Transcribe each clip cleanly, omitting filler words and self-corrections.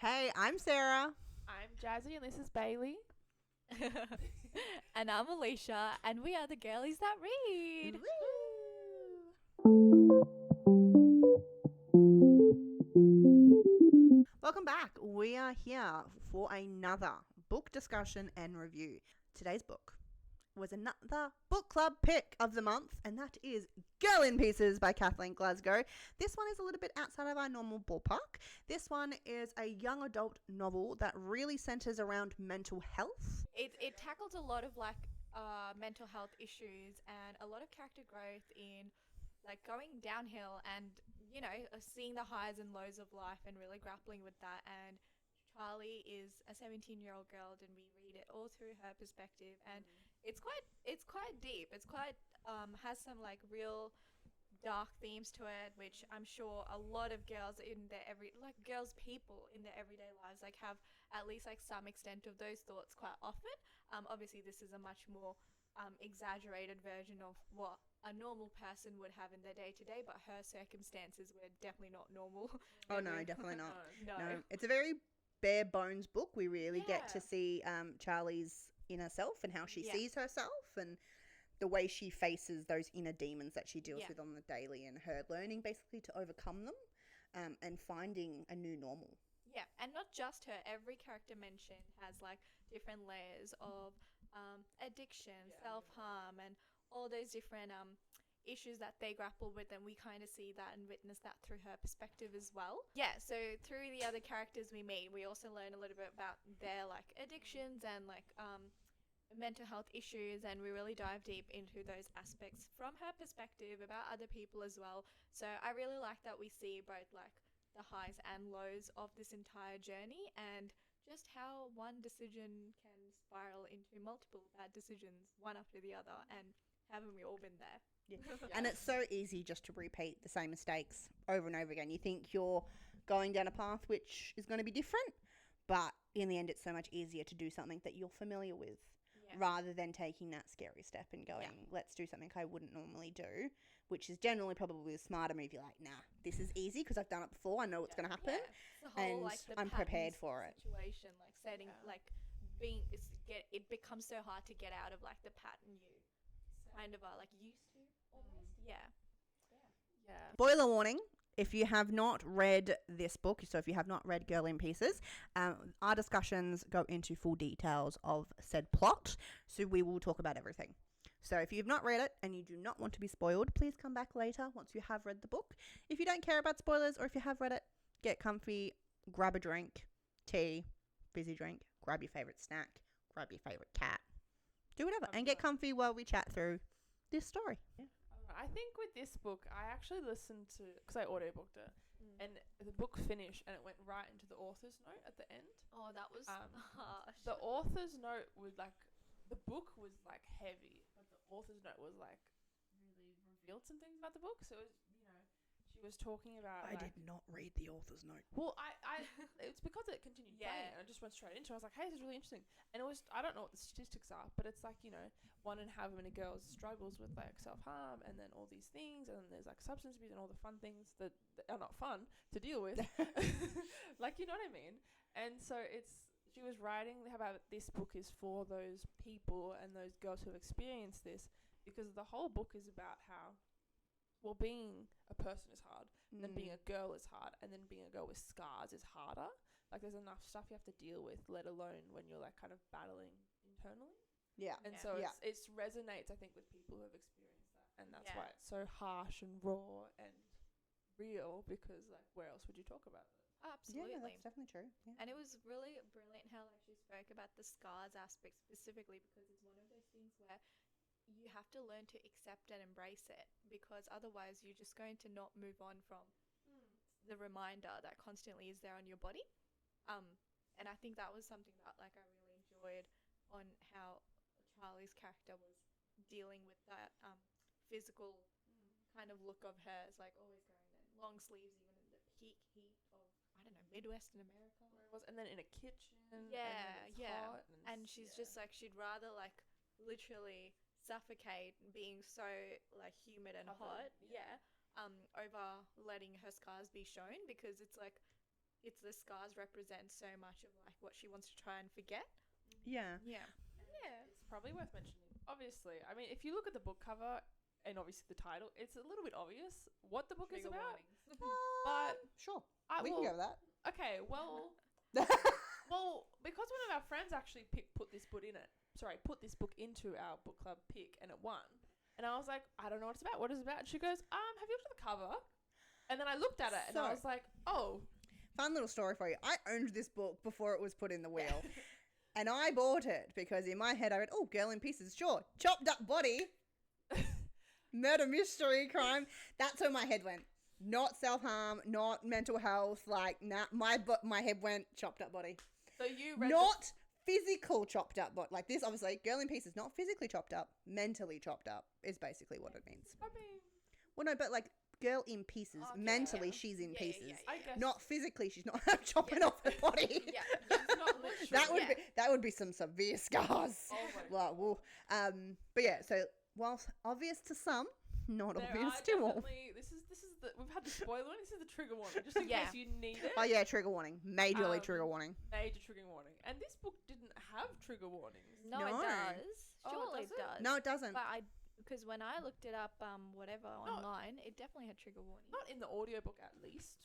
Hey, I'm Sarah. I'm Jazzy and this is Bailey. And I'm Alisha, and we are the girlies that read. Welcome back. We are here for another book discussion and review. Today's book was another book club pick of the month, and that is Girl in Pieces by Kathleen Glasglow. This one is a little bit outside of our normal ballpark. This one is a young adult novel that really centers around mental health. It tackles a lot of mental health issues and a lot of character growth in going downhill and seeing the highs and lows of life and really grappling with that. And Charlie is a 17-year-old girl, and we read it all through her perspective, and it's quite deep. It's quite has some real dark themes to it, which I'm sure a lot of girls in their people in their everyday lives have at least some extent of those thoughts quite often. Obviously this is a much more exaggerated version of what a normal person would have in their day to day, but her circumstances were definitely not normal. Oh no, definitely not. No. It's a very bare bones book. We really get to Yeah. see Charlie's inner self and how she Yeah. sees herself and the way she faces those inner demons that she deals Yeah. with on the daily, and her learning basically to overcome them and finding a new normal. Yeah, and not just her. Every character mentioned has different layers of addiction, self-harm, and all those different issues that they grapple with, and we kind of see that and witness that through her perspective as well. Yeah, so through the other characters we meet, we also learn a little bit about their addictions and mental health issues, and we really dive deep into those aspects from her perspective about other people as well. So I really like that we see both the highs and lows of this entire journey, and just how one decision can spiral into multiple bad decisions one after the other, and haven't we all been there? Yeah. And it's so easy just to repeat the same mistakes over and over again. You think you're going down a path which is going to be different, but in the end it's so much easier to do something that you're familiar with. Yeah. Rather than taking that scary step and going, let's do something I wouldn't normally do, which is generally probably a smarter move. You're like, nah, this is easy because I've done it before. I know what's going to happen. Yeah. It's the whole, And the I'm prepared patterns for it. situation, setting, it becomes so hard to get out of the pattern you kind of are used to almost. Yeah. Yeah. Spoiler warning. If you have not read this book, so if you have not read Girl in Pieces, our discussions go into full details of said plot, so we will talk about everything. So if you've not read it and you do not want to be spoiled, please come back later once you have read the book. If you don't care about spoilers, or if you have read it, get comfy, grab a drink, tea, fizzy drink, grab your favourite snack, grab your favourite cat, do whatever, and get comfy while we chat through this story. Yeah. I think with this book, I actually listened to, because I audiobooked it, and the book finished and it went right into the author's note at the end. Oh, that was harsh. The author's note was the book was heavy, but the author's note was really revealed some things about the book. So it was, she was talking about. I did not read the author's note. Well, I it's because it continued playing, and I just went straight into it. I was like, hey, this is really interesting. And it was, I don't know what the statistics are, but it's 1 in how many girls struggles with self-harm, and then all these things, and then there's substance abuse and all the fun things that are not fun to deal with. You know what I mean? And so she was writing about this book is for those people and those girls who have experienced this, because the whole book is about how, well, being a person is hard, and then being a girl is hard, and then being a girl with scars is harder. There's enough stuff you have to deal with, let alone when you're kind of battling internally. Yeah. And so it resonates, I think, with people who have experienced that, and that's why it's so harsh and raw and real, because where else would you talk about it? Absolutely. Yeah, no, that's definitely true. Yeah. And it was really brilliant how she spoke about the scars aspect specifically, because it's one of those things where you have to learn to accept and embrace it, because otherwise you're just going to not move on from the reminder that constantly is there on your body. And I think that was something that I really enjoyed on how Charlie's character was dealing with that physical kind of look of hers, always wearing the long sleeves even in the peak heat of, I don't know, Midwestern America. Where it was, and then in a kitchen. Yeah, and yeah. hot And she's just she'd rather literally suffocate being so humid and hot, over letting her scars be shown, because it's it's the scars represent so much of like what she wants to try and forget. Yeah. Yeah. It's probably worth mentioning. Obviously, I mean, if you look at the book cover and obviously the title, it's a little bit obvious what the book is Trigger about. warnings. But Sure. I We can go with that. Okay, well, because one of our friends actually put this book into our book club pick, and it won. And I was like, I don't know what it's about. What is it about? And she goes, have you looked at the cover? And then I looked at it, and I was like, oh. Fun little story for you. I owned this book before it was put in the wheel. And I bought it because in my head I went, oh, Girl in Pieces, sure. Chopped up body. Murder, mystery, crime. That's where my head went. Not self-harm, not mental health. Like, nah, my head went chopped up body. So you read Not physical chopped up body. Like this, obviously, Girl in Pieces, not physically chopped up, mentally chopped up is basically what it means. I mean, Well, no, but like Girl in Pieces. Okay. Mentally, she's in Yeah, pieces. yeah, I guess Not physically, she's not chopping off her body. Yeah. it's not literally. That would be some severe scars. Oh my Like, whoa. But yeah, so whilst obvious to some, not There obvious are to all. definitely. This is the we've had the spoiler warning. This is the trigger warning, just in Yeah. case you need it. Oh yeah, trigger warning. Majorly trigger warning. Major trigger warning. And this book didn't have trigger warnings. No, No. it does. Oh, Surely does it it? does. No, it doesn't. But because when I looked it up, whatever online, it definitely had trigger warning. Not in the audiobook, at least.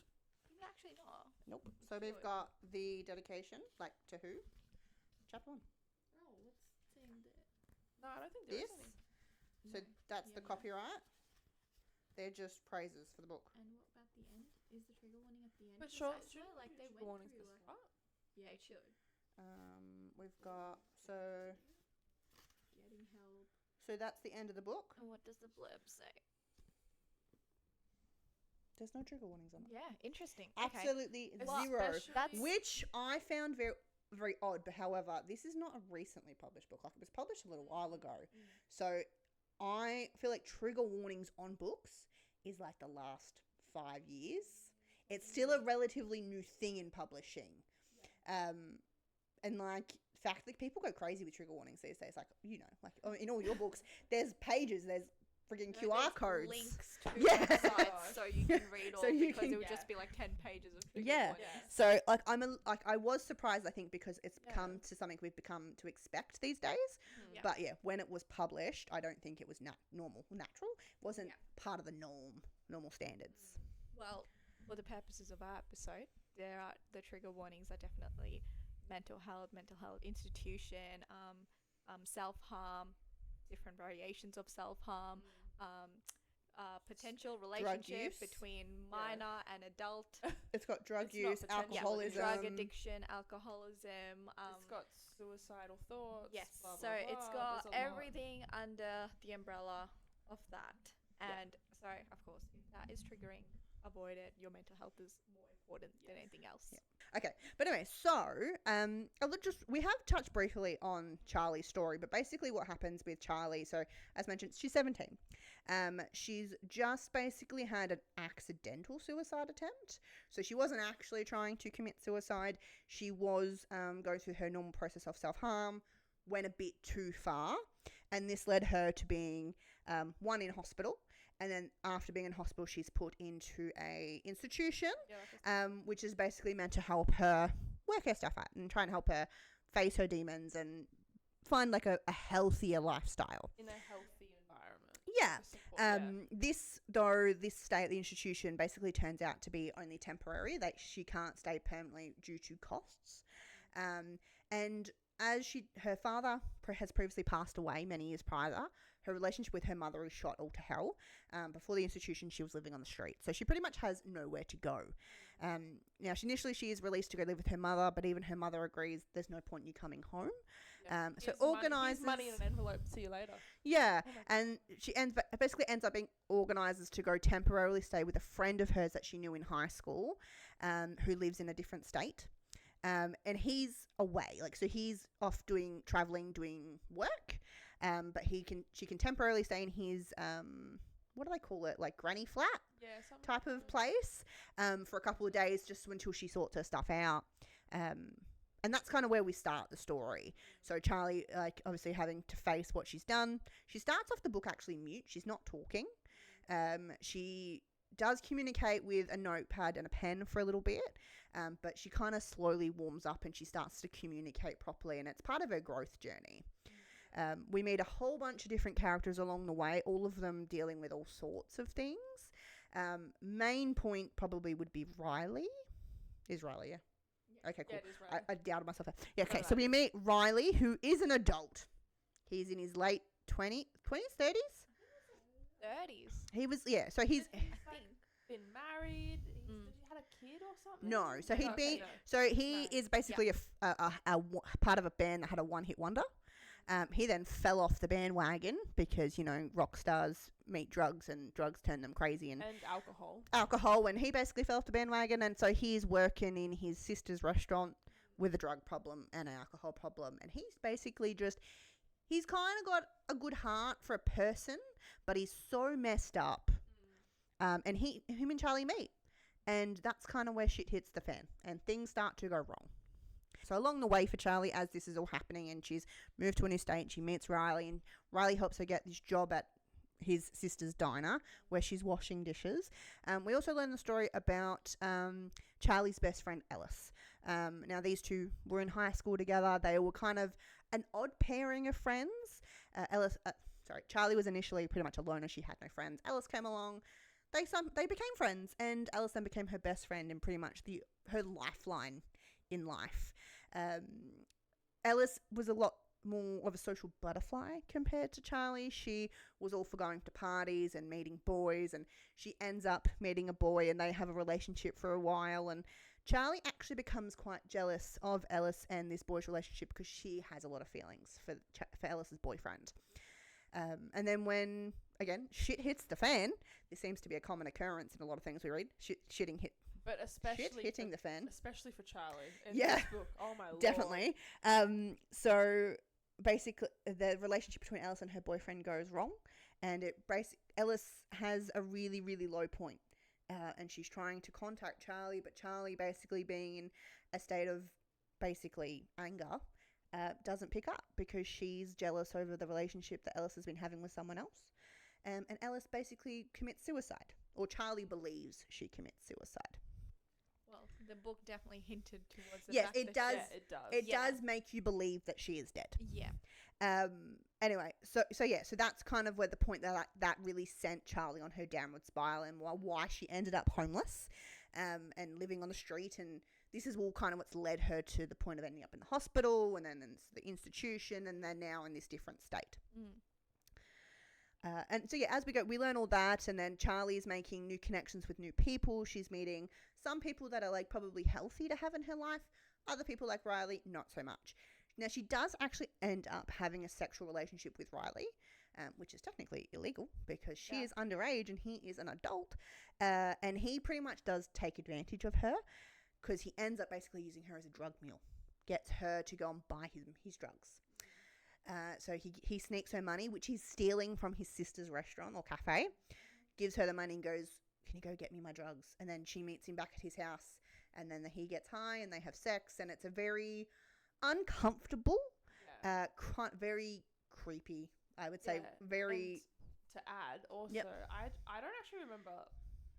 Actually, not. Nope. So we've got the dedication, like to who? Chapter 1. Oh, what's saying there? No, I don't think there is This? any. So that's the copyright. They're just praises for the book. And what about the end? Is the trigger warning at the end? But 'Cause sure, I swear, like they trigger went warnings through. at the Like, start. yeah, it should. We've got Getting help. so that's the end of the book. And what does the blurb say? There's no trigger warnings on it. Yeah, interesting. Okay. Absolutely zero. Especially- That's- Which I found very very odd, but however, this is not a recently published book. Like it was published a little while ago. So I feel like trigger warnings on books is like the last 5 years. It's still a relatively new thing in publishing. And like fact like people go crazy with trigger warnings these days. Like, you know, like in all your books, there's pages, there's friggin' No, QR there's codes. links to Yeah. websites so you can read all So you because can- it would just be like 10 pages of trigger Yeah. warnings. Yeah. So like I was surprised, I think, because it's Yeah. come to something we've become to expect these days. Yeah. But yeah, when it was published, I don't think it was natural. It wasn't Yeah. part of the normal standards. Well, for the purposes of our episode, the trigger warnings are definitely mental health institution, self-harm, different variations of self-harm, potential relationship use. between minor and adult, It's got drug It's not use, potential alcoholism, drug addiction, alcoholism. It's got suicidal thoughts. Yes, blah, so blah, it's blah. got There's a lot. everything under the umbrella of that. Yeah. And so, of course, if that is triggering, avoid it. Your mental health is more important than anything else. Yeah. Okay, but anyway, so we have touched briefly on Charlie's story, but basically what happens with Charlie, so as mentioned, she's 17. She's just basically had an accidental suicide attempt. So she wasn't actually trying to commit suicide. She was going through her normal process of self-harm, went a bit too far, and this led her to being one in hospital. And then after being in hospital, she's put into a institution, Yeah, like which is basically meant to help her work her stuff out and try and help her face her demons and find like a healthier lifestyle. in a healthy environment. Yeah. to support- This stay at the institution basically turns out to be only temporary. That she can't stay permanently due to costs. And as her father has previously passed away many years prior, her relationship with her mother is shot all to hell. Before the institution, she was living on the street, so she pretty much has nowhere to go. Now, she is released to go live with her mother, but even her mother agrees there's no point in you coming home. Yeah. So Here's money- organises here's money in an envelope. See you later. Yeah, Oh my and she basically ends up being organises to go temporarily stay with a friend of hers that she knew in high school, who lives in a different state. And he's away, so he's off traveling, doing work. But she can temporarily stay in his what do they call it, like granny flat Yeah, something type like of that. place, for a couple of days, just until she sorts her stuff out. And that's kind of where we start the story. So Charlie, obviously having to face what she's done. She starts off the book actually mute. She's not talking. She does communicate with a notepad and a pen for a little bit, but she kind of slowly warms up and she starts to communicate properly, and it's part of her growth journey. We meet a whole bunch of different characters along the way, all of them dealing with all sorts of things. Main point probably would be Riley. Is Riley, yeah? Okay, cool. Yeah, it is Riley. I doubted myself there. Yeah, okay, No, so we meet Riley, who is an adult. He's in his late 20s, 30s? 30s. He was, yeah, so he's... He's like been married. He had a kid or something. No, so he'd be... No. So he No. is basically a part of a band that had a one-hit wonder. He then fell off the bandwagon because, you know, rock stars meet drugs and drugs turn them crazy. And alcohol. And he basically fell off the bandwagon. And so he's working in his sister's restaurant with a drug problem and an alcohol problem. And he's basically just... He's kind of got a good heart for a person, but he's so messed up. And him and Charlie meet. And that's kind of where shit hits the fan. And things start to go wrong. So along the way for Charlie, as this is all happening and she's moved to a new state, she meets Riley, and Riley helps her get this job at his sister's diner where she's washing dishes. We also learn the story about Charlie's best friend, Alice. Now, these two were in high school together. They were kind of an odd pairing of friends. Charlie was initially pretty much a loner. She had no friends. Alice came along. They became friends, and Alice then became her best friend and pretty much her lifeline in life. Alice was a lot more of a social butterfly compared to Charlie. She was all for going to parties and meeting boys, and she ends up meeting a boy and they have a relationship for a while, and Charlie actually becomes quite jealous of Alice and this boy's relationship because she has a lot of feelings for Alice's boyfriend. And then when, again, shit hits the fan, this seems to be a common occurrence in a lot of things we read, But especially hitting the fan. Especially for Charlie in Yeah, this book. Oh my lord. definitely. So basically the relationship between Alice and her boyfriend goes wrong, and Alice has a really, really low point. And she's trying to contact Charlie, but Charlie, basically being in a state of basically anger, doesn't pick up because she's jealous over the relationship that Alice has been having with someone else. And Alice basically commits suicide, or Charlie believes she commits suicide. Well, the book definitely hinted towards the Yes, fact it that does. Yeah, it does. It does make you believe that she is dead. Yeah. Anyway, so that's kind of where the point that really sent Charlie on her downward spiral, and why she ended up homeless, and living on the street, and this is all kind of what's led her to the point of ending up in the hospital, and then in the institution, and then now in this different state. And so yeah, as we go, we learn all that, and then Charlie is making new connections with new people. She's meeting some people that are like probably healthy to have in her life. Other people like Riley, not so much. Now, she does actually end up having a sexual relationship with Riley, which is technically illegal because she is underage and he is an adult. And he pretty much does take advantage of her because he ends up basically using her as a drug mule, gets her to go and buy his drugs. So he sneaks her money, which he's stealing from his sister's restaurant or cafe, gives her the money and goes, "Can you go get me my drugs?" And then she meets him back at his house, and then he gets high and they have sex, and it's a very uncomfortable, very creepy, I would say, very... And to add, also, I don't actually remember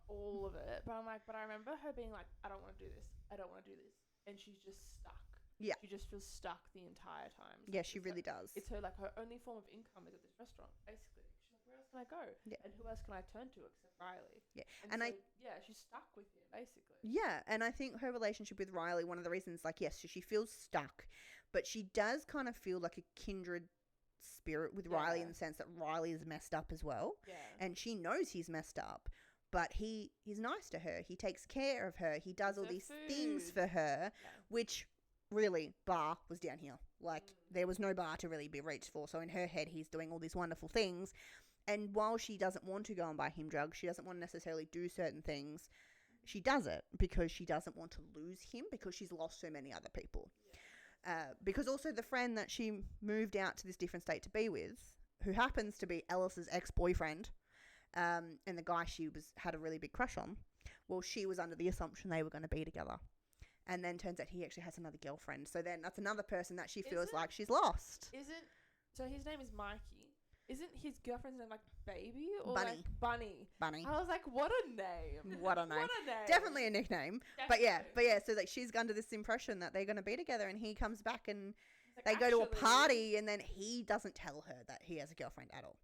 all of it, but I remember her being like, I don't want to do this, and she's just stuck. Yeah. She just feels stuck the entire time. Yeah, she really does. It's her only form of income is at this restaurant, basically. She's like, where else can I go? Yeah. And who else can I turn to except Riley? Yeah. And so, she's stuck with him, basically. Yeah, and I think her relationship with Riley, one of the reasons, yes, she feels stuck, but she does kind of feel like a kindred spirit with Riley in the sense that Riley is messed up as well. Yeah. And she knows he's messed up, but he's nice to her. He takes care of her. He does all these things for her, which... really, bar was down here. There was no bar to really be reached for. So in her head, he's doing all these wonderful things. And while she doesn't want to go and buy him drugs, she doesn't want to necessarily do certain things. She does it because she doesn't want to lose him because she's lost so many other people. Because also the friend that she moved out to this different state to be with, who happens to be Alice's ex-boyfriend, and the guy she had a really big crush on, well, she was under the assumption they were going to be together. And then turns out he actually has another girlfriend. So then that's another person that she feels like she's lost. So his name is Mikey. Isn't his girlfriend's name like Baby or Bunny. like Bunny? Bunny. I was like, what a name. What a name. What a name. Definitely a nickname. But yeah, so like she's under this impression that they're going to be together, and he comes back and Like, they go to a party, and then he doesn't tell her that he has a girlfriend at all.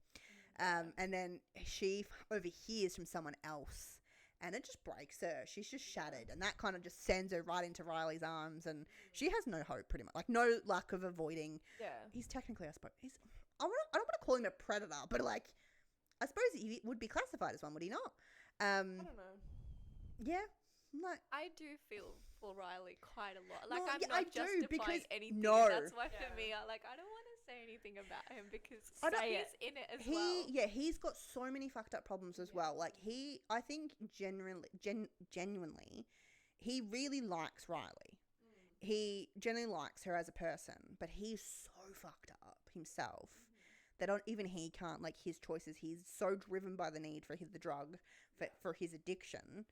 And then she overhears from someone else, and it just breaks her. She's just shattered, and that kind of just sends her right into Riley's arms, and she has no hope, pretty much. Like, no luck of avoiding. Yeah. He's technically, I suppose, I don't want to call him a predator, but like, I suppose he would be classified as one, would he not? I don't know. Yeah. Like, I do feel for Riley quite a lot. Like, Well, I'm yeah, not I do, justifying because- anything. no. That's why for Yeah. me, I don't want to say anything about him because I don't- he's in it as well. he's got so many fucked up problems as well. Like, I think genuinely, he really likes Riley. He genuinely likes her as a person, but he's so fucked up himself that even he can't, like, his choices. He's so driven by the need for the drug, for his addiction,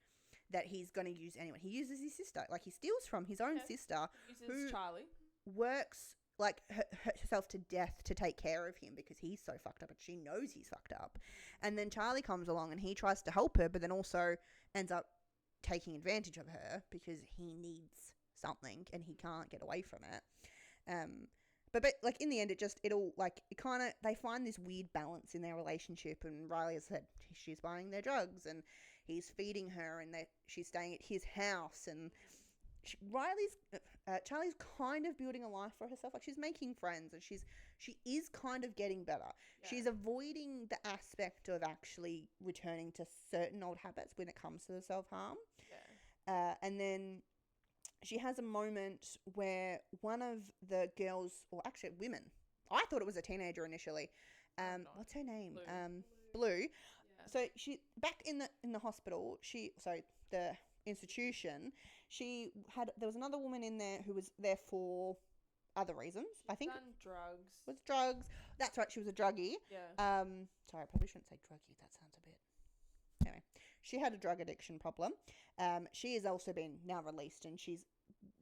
that he's going to use anyone. He uses his sister. Like, he steals from his own sister, Uses who Charlie. works, like, herself to death to take care of him because he's so fucked up, and she knows he's fucked up. And then Charlie comes along and he tries to help her, but then also ends up taking advantage of her because he needs something and he can't get away from it. But like, in the end, they find this weird balance in their relationship, and Riley has said she's buying their drugs and he's feeding her, and she's staying at his house, and Charlie's kind of building a life for herself. Like, she's making friends, and she is kind of getting better. Yeah. She's avoiding the aspect of actually returning to certain old habits when it comes to the self-harm. Yeah. And then she has a moment where one of the girls, or actually women, I thought it was a teenager initially. What's her name? Blue. Yeah. So she, back in the hospital, the institution, there was another woman in there who was there for other reasons. I think done drugs. was drugs. That's right, she was a druggie. Yeah. Sorry, I probably shouldn't say druggie. That sounds a bit. Anyway, she had a drug addiction problem. She has also been now released, and she's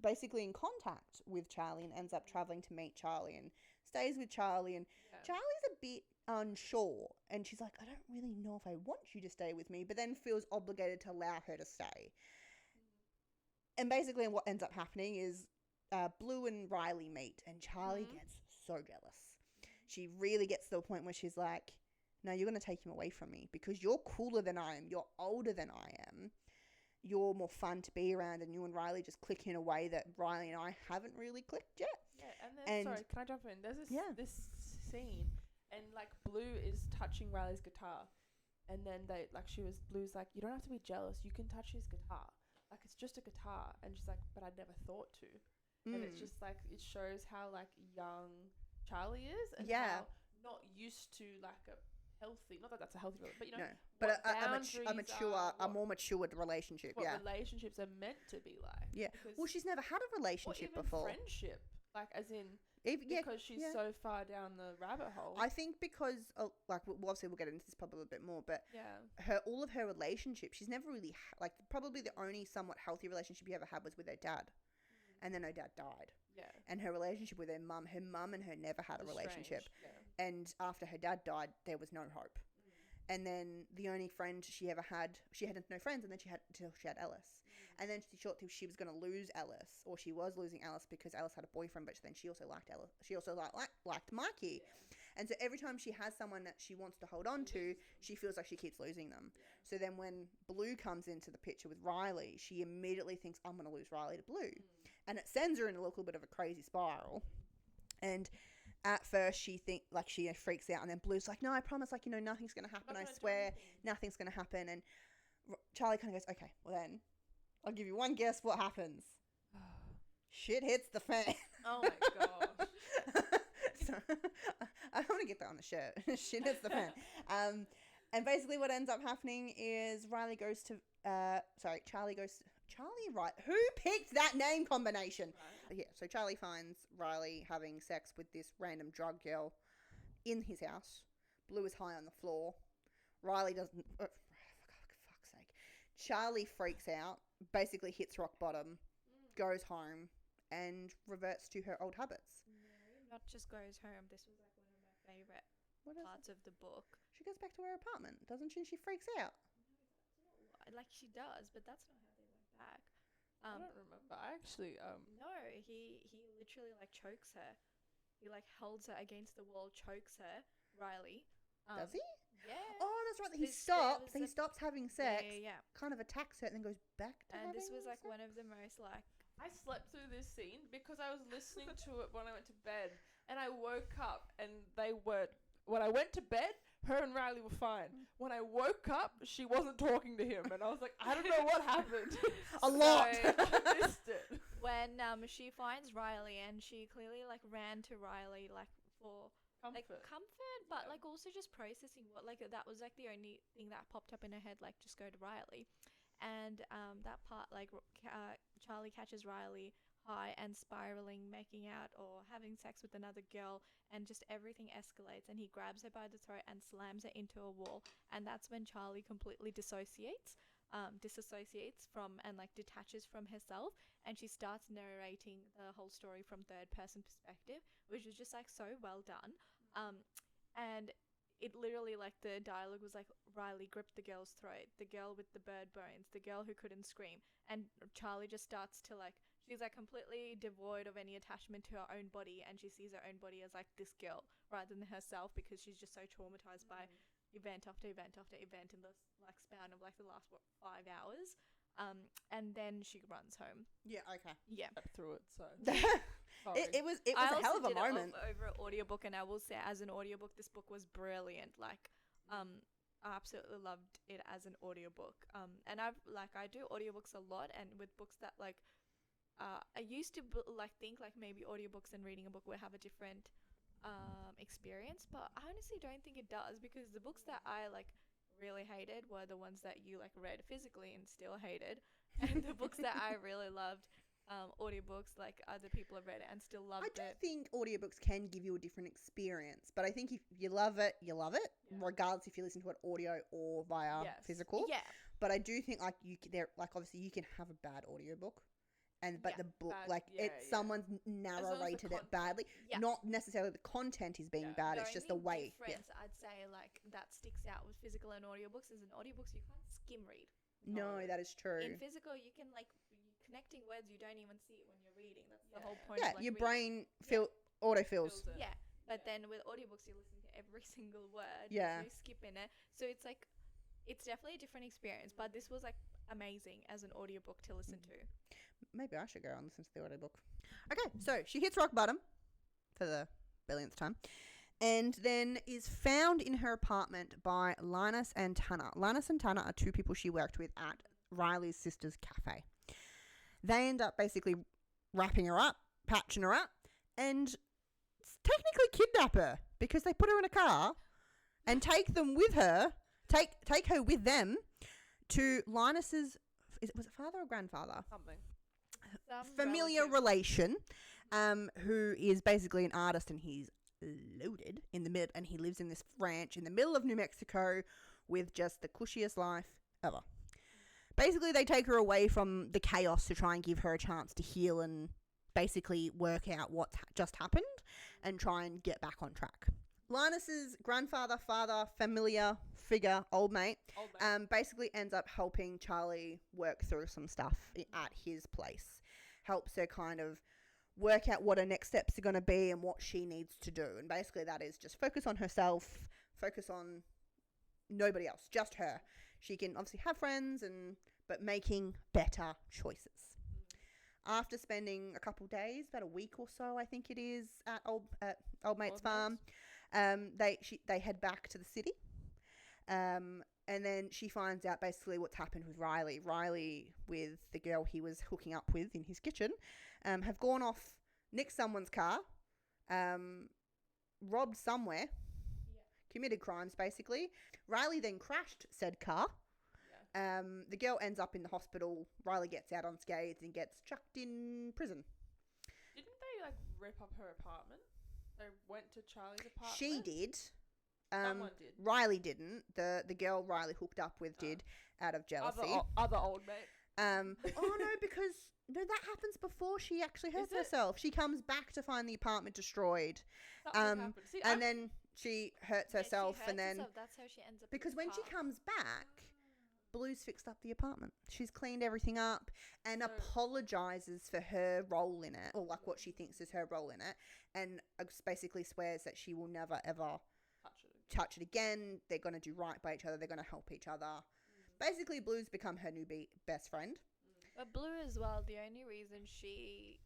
basically in contact with Charlie and ends up traveling to meet Charlie and stays with Charlie. And Charlie's a bit unsure, and she's like, I don't really know if I want you to stay with me, but then feels obligated to allow her to stay. And basically what ends up happening is Blue and Riley meet, and Charlie gets so jealous. She really gets to the point where she's like, no, you're going to take him away from me because you're cooler than I am. You're older than I am. You're more fun to be around, and you and Riley just click in a way that Riley and I haven't really clicked yet. Yeah, and sorry, can I jump in? There's this scene, and like Blue is touching Riley's guitar, and then Blue's like, you don't have to be jealous. You can touch his guitar. Like, it's just a guitar. And she's like, but I never thought to. And it's just like, it shows how like young Charlie is, and how not used to like a healthy, not that that's a healthy, but you know, but a more matured relationship. What relationships are meant to be like. Yeah. Well, she's never had a relationship or even before. Friendship, like as in. Because she's so far down the rabbit hole. I think because, obviously we'll get into this probably a bit more, but all of her relationships, she's never really, probably the only somewhat healthy relationship she ever had was with her dad. And then her dad died. Yeah. And her relationship with her mum and her never had a relationship. Yeah. And after her dad died, there was no hope. And then the only friend she ever had, she had no friends, and then until she had Alice. And then she thought she was going to lose Alice, or she was losing Alice because Alice had a boyfriend, but then she also liked Alice. She also liked Mikey. Yeah. And so every time she has someone that she wants to hold on to, she feels like she keeps losing them. Yeah. So then when Blue comes into the picture with Riley, she immediately thinks, I'm going to lose Riley to Blue. And it sends her in a little bit of a crazy spiral. And at first she freaks out, and then Blue's like, no, I promise, nothing's going to happen. I swear nothing's going to happen. And Charlie kind of goes, okay, well then, I'll give you one guess what happens. Shit hits the fan. Oh my gosh. So, I want to get that on the shirt. Shit hits the fan. And basically what ends up happening is Charlie goes to, right? Who picked that name combination? Right. Yeah, so Charlie finds Riley having sex with this random drug girl in his house. Blue is high on the floor. Riley doesn't, for fuck's sake. Charlie freaks out, basically hits rock bottom, goes home, and reverts to her old habits. No, not just goes home. This was like one of my favorite parts of the book. She goes back to her apartment, doesn't she? She freaks out. Like she does, but that's not how they went back. I don't remember. I actually No, he literally like chokes her. He like holds her against the wall, chokes her, Riley. Does he? Yeah. Oh, that's right. He stops having sex, Yeah. kind of attacks her, and then goes back to having And this was like sex? one of the most like. I slept through this scene because I was listening to it when I went to bed, and I woke up and they were. When I went to bed, her and Riley were fine. When I woke up, she wasn't talking to him, and I was like, I don't know what happened. A lot. I missed it. When she finds Riley, and she clearly like ran to Riley like for comfort, but like also just processing what like that was like the only thing that popped up in her head, like just go to Riley. And that part, like Charlie catches Riley high and spiraling, making out or having sex with another girl, and just everything escalates, and he grabs her by the throat and slams her into a wall. And that's when Charlie completely disassociates from and like detaches from herself, and she starts narrating the whole story from third person perspective, which is just like so well done. And it literally, like, the dialogue was like, Riley gripped the girl's throat, the girl with the bird bones, the girl who couldn't scream. And Charlie just starts to, like, she's, like, completely devoid of any attachment to her own body, and she sees her own body as, like, this girl rather than herself, because she's just so traumatized by event after event after event in the, like, span of, like, the last, 5 hours. And then she runs home. Yeah, okay. Yeah. Through it, so... It was a hell of a moment. Over an audiobook, and I will say, as an audiobook, this book was brilliant. Like, I absolutely loved it as an audiobook. And I do audiobooks a lot, and with books that like, I used to think like maybe audiobooks and reading a book would have a different experience, but I honestly don't think it does, because the books that I like really hated were the ones that you like read physically and still hated, and the books that I really loved. Audiobooks, like other people have read it and still loved it. I do think audiobooks can give you a different experience, but I think if you love it, regardless if you listen to it audio or via physical. Yeah. But I do think like obviously you can have a bad audiobook, but the book someone's narrated it badly. Yeah. Not necessarily the content is being bad. It's just the way. Difference I'd say like that sticks out with physical and audiobooks is in audiobooks you can't skim read. No, that is true. In physical you can like. Connecting words you don't even see it when you're reading. That's the whole point. Yeah, of, like, your brain auto-fills. Yeah, but then with audiobooks you listen to every single word. Yeah. You skip in it. So it's like, it's definitely a different experience, but this was like amazing as an audiobook to listen to. Maybe I should go and listen to the audiobook. Okay, so she hits rock bottom for the billionth time, and then is found in her apartment by Linus and Tanner. Linus and Tanner are two people she worked with at Riley's sister's cafe. They end up basically wrapping her up, patching her up, and technically kidnap her, because they put her in a car and take them with her, take her with them to Linus's, was it father or grandfather? Something. Familiar relation, who is basically an artist, and he's loaded in the mid, and he lives in this ranch in the middle of New Mexico with just the cushiest life ever. Basically, they take her away from the chaos to try and give her a chance to heal and basically work out what's just happened and try and get back on track. Linus's grandfather, father, familiar figure, old mate. Basically ends up helping Charlie work through some stuff at his place. Helps her kind of work out what her next steps are going to be and what she needs to do. And basically that is just focus on herself, focus on nobody else, just her. She can obviously have friends, but making better choices. After spending a couple days, about a week or so, I think it is, at old mate's farm, they head back to the city, and then she finds out basically what's happened with Riley. Riley, with the girl he was hooking up with in his kitchen, have gone off, nicked someone's car, robbed somewhere. Committed crimes, basically. Riley then crashed said car. The girl ends up in the hospital. Riley gets out unscathed and gets chucked in prison. Didn't they, like, rip up her apartment? They went to Charlie's apartment? She did. Someone did. Riley didn't. The girl Riley hooked up with did, out of jealousy. Other old mate. Oh, no, because... No, that happens before she actually hurts herself. She comes back to find the apartment destroyed. Something happened. See, and then she hurts Yeah, she herself, hurts and then herself. That's how she ends up. because in when the she park. comes back, Blue's fixed up the apartment. She's cleaned everything up and So- apologizes for her role in it, or like what she thinks is her role in it, and basically swears that she will never ever touch it again. They're going to do right by each other. They're going to help each other. Basically, Blue's become her new best friend. But Blue as well, the only reason she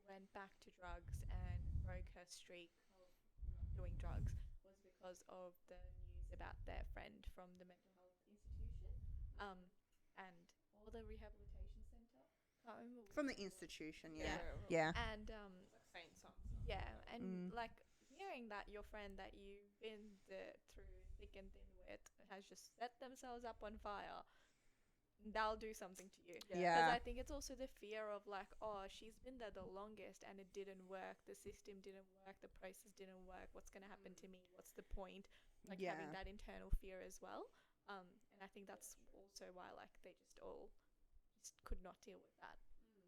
went back to drugs and broke her streak of not doing drugs was because of the news about their friend from the mental health institution and or the rehabilitation center. Can't remember which From the one it was. institution, Yeah. yeah. And Like saying something. yeah, and Mm. like hearing that your friend that you've been through thick and thin with has just set themselves up on fire, they'll do something to you. Because Yeah. I think it's also the fear of like, oh, she's been there the longest and it didn't work. The system didn't work. The process didn't work. What's going to happen to me? What's the point? Like having that internal fear as well. And I think that's also why like they just all just could not deal with that.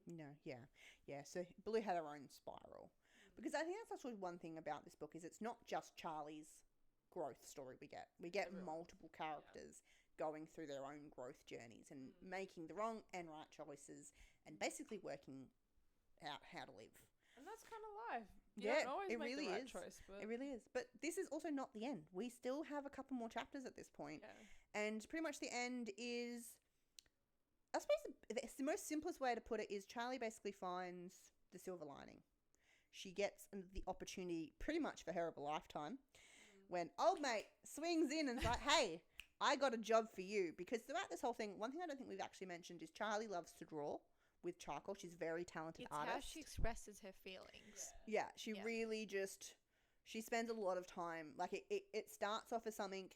No, yeah. So Blue had her own spiral. Because I think that's actually one thing about this book is it's not just Charlie's growth story we get. We get Everyone. multiple characters going through their own growth journeys and making the wrong and right choices and basically working out how to live. And that's kind of life. You Yeah, don't always it make really the right is. choice, but It really is. But this is also not the end. We still have a couple more chapters at this point. yeah. And pretty much the end is, I suppose the most simplest way to put it is Charlie basically finds the silver lining. She gets the opportunity pretty much for her of a lifetime when old mate swings in and is like, hey, I got a job for you. Because throughout this whole thing, one thing I don't think we've actually mentioned is Charlie loves to draw with charcoal. She's a very talented It's artist. how she expresses her feelings. Yeah, she Yeah. really just, she spends a lot of time, like it starts off as something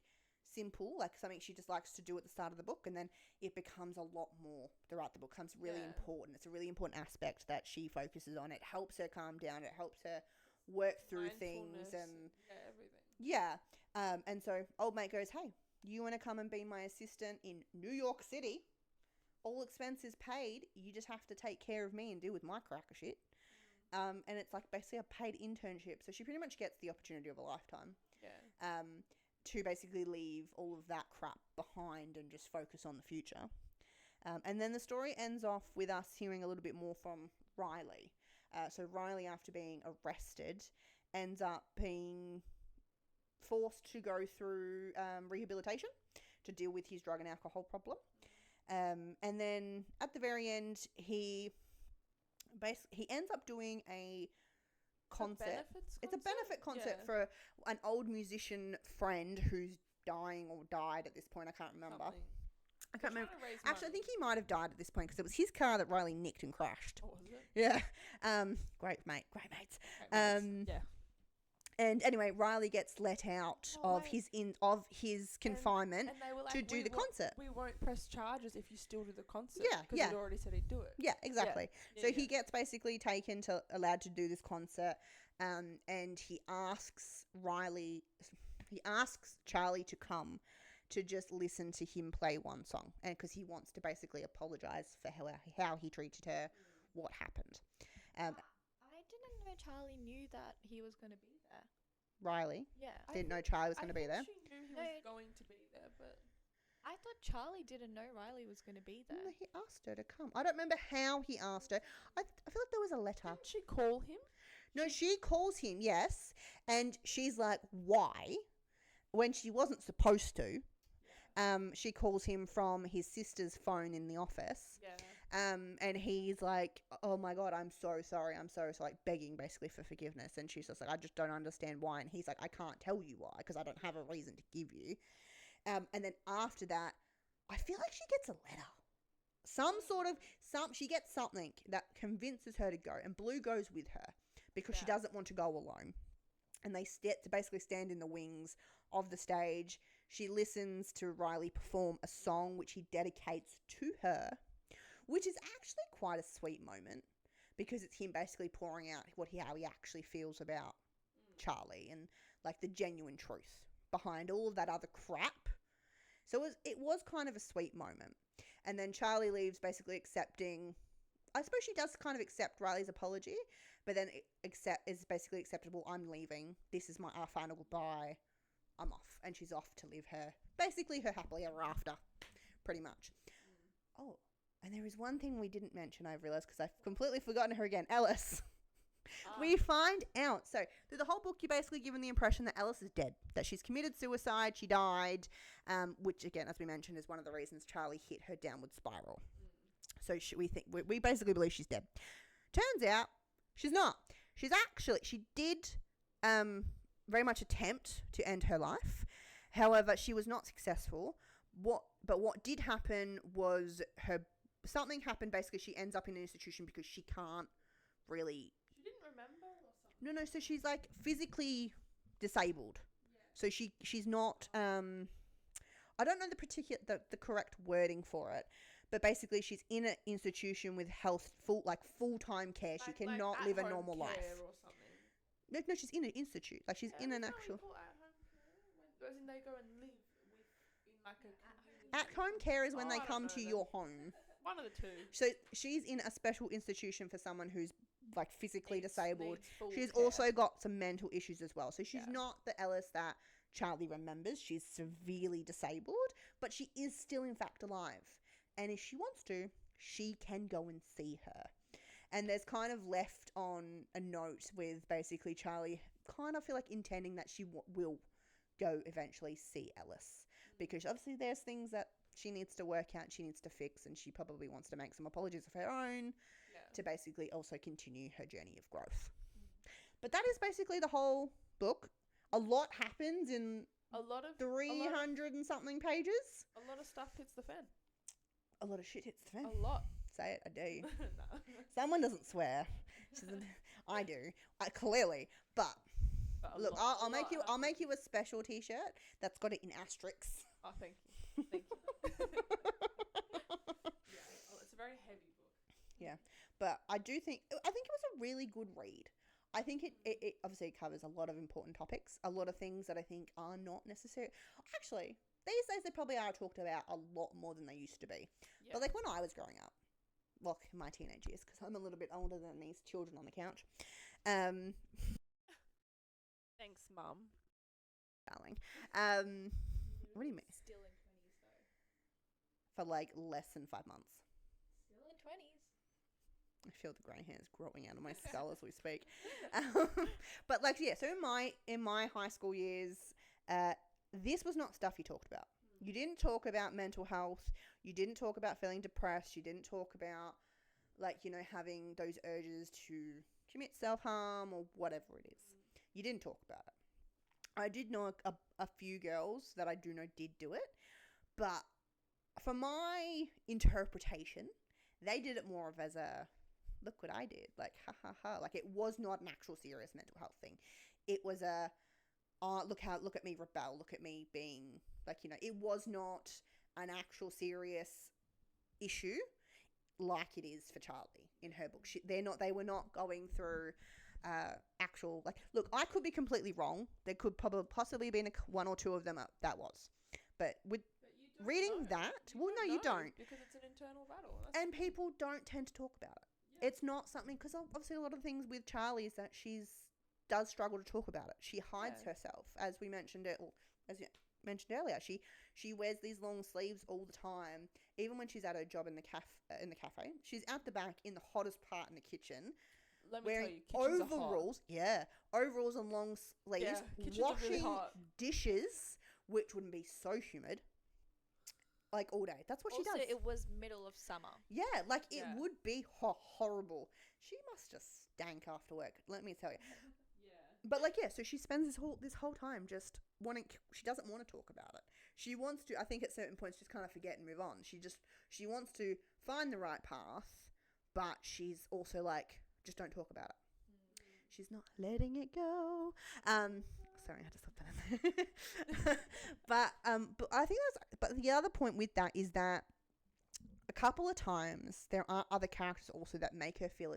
simple, like something she just likes to do at the start of the book, and then it becomes a lot more throughout the book. It becomes really important. It's a really important aspect that she focuses on. It helps her calm down. It helps her work through things and everything. yeah. And so old mate goes, hey, you want to come and be my assistant in New York City? All expenses paid. You just have to take care of me and deal with my cracker shit. And it's like basically a paid internship. So she pretty much gets the opportunity of a lifetime. Yeah. To basically leave all of that crap behind and just focus on the future. And then the story ends off with us hearing a little bit more from Riley. So Riley, after being arrested, ends up being forced to go through rehabilitation to deal with his drug and alcohol problem. And then at the very end, he ends up doing a concert. It's a benefit concert for an old musician friend who's dying or died at this point. I can't remember. I can't remember. Actually, I think he might have died at this point because it was his car that Riley nicked and crashed. Oh, was it? Yeah. Great mates. Yeah. And anyway, Riley gets let out of his confinement And they were like, to do the concert. We won't press charges if you still do the concert. Yeah, Because he'd already said he'd do it. Yeah, exactly. Yeah, So yeah. he gets basically allowed to do this concert, and he asks Charlie to come to just listen to him play one song, and because he wants to basically apologize for how he treated her, what happened. I didn't know Charlie knew that he was going to be there. Riley Yeah. didn't know Charlie was going to be there. She knew he was going to be there, but I thought Charlie didn't know Riley was going to be there. No, he asked her to come. I don't remember how he asked her. I feel like there was a letter. didn't she call him? No, she calls him, yes, and she's like, why? When she wasn't supposed to. She calls him from his sister's phone in the office. Yeah. And he's like, oh my God, I'm so sorry. I'm so like begging basically for forgiveness. And she's just like, I just don't understand why. And he's like, I can't tell you why because I don't have a reason to give you. And then after that, I feel like she gets a letter. She gets something that convinces her to go. And Blue goes with her because she doesn't want to go alone. And they basically stand in the wings of the stage. She listens to Riley perform a song which he dedicates to her, which is actually quite a sweet moment because it's him basically pouring out how he actually feels about Charlie and like the genuine truth behind all of that other crap. So it was kind of a sweet moment. And then Charlie leaves basically accepting, I suppose she does kind of accept Riley's apology, but then is basically acceptable. I'm leaving. This is our final goodbye. I'm off, and she's off to live her happily ever after, pretty much. Oh, and there is one thing we didn't mention. I've realized because I've completely forgotten her again. Alice. We find out. So through the whole book, you're basically given the impression that Alice is dead, that she's committed suicide, she died, which again, as we mentioned, is one of the reasons Charlie hit her downward spiral. So we basically believe she's dead. Turns out she's not. She did very much attempt to end her life. However, she was not successful. What did happen was something happened. Basically, she ends up in an institution because she can't really. She didn't remember or something. No. So she's like physically disabled. Yeah. So she's not. I don't know the correct wording for it, but basically she's in an institution with full-time care. She cannot live a normal life. Or something. No, she's in an institute. Like she's in an actual. As in they go and live in like a community. At-home care is when they come to your home. One of the two. So she's in a special institution for someone who's like physically disabled. She's care. also got some mental issues as well. So she's not the Alice that Charlie remembers. She's severely disabled, but she is still in fact alive. And if she wants to, she can go and see her. And there's kind of left on a note with basically Charlie kind of feel like intending that she will go eventually see Alice. Because obviously there's things that she needs to work out, she needs to fix, and she probably wants to make some apologies of her own to basically also continue her journey of growth. But that is basically the whole book. A lot happens in 300 and something pages. A lot of stuff hits the fan. A lot of shit hits the fan. A lot. Say it, I do. No. Someone doesn't swear. I do. Clearly. But look, I'll make you a special T-shirt that's got it in asterisks. Oh, thank you. Thank you. It's a very heavy book. Yeah, but I think it was a really good read. I think it obviously covers a lot of important topics, a lot of things that I think are not necessary. Actually, these days they probably are talked about a lot more than they used to be. Yeah. But like when I was growing up, well, in my teenage years, because I'm a little bit older than these children on the couch. Thanks, Mum. Darling. What do you mean? Still in 20s though. For like less than 5 months. Still in 20s. I feel the grey hairs growing out of my skull as we speak. But like, yeah, so in my high school years, this was not stuff you talked about. You didn't talk about mental health. You didn't talk about feeling depressed. You didn't talk about like, having those urges to commit self-harm or whatever it is. You didn't talk about it. I did know a few girls that I do know did do it, but for my interpretation, they did it more of as a, look what I did, like, ha ha ha. Like, it was not an actual serious mental health thing. It was a, look at me rebel, look at me being, like, it was not an actual serious issue like it is for Charlie in her book. They were not going through actual, like, look, I could be completely wrong. There could possibly been one or two of them that was. But with reading that, you don't. Because it's an internal battle. And people don't tend to talk about it. Yeah. It's not something, because obviously a lot of things with Charlie is that does struggle to talk about it. She hides herself, as we mentioned as you mentioned earlier. She wears these long sleeves all the time, even when she's at her job in the cafe. She's out the back in the hottest part in the kitchen. Let me wearing tell you, overalls, overalls and long sleeves, washing really dishes, which wouldn't be so humid, like all day. That's what she does. It was middle of summer. Yeah, like it would be horrible. She must just stank after work. Let me tell you. But like, so she spends this whole time just she doesn't want to talk about it. She wants to, I think at certain points, just kind of forget and move on. She wants to find the right path, but she's also like, just don't talk about it. She's not letting it go. Sorry, I had to stop that in there. But I think but the other point with that is that a couple of times there are other characters also that make her feel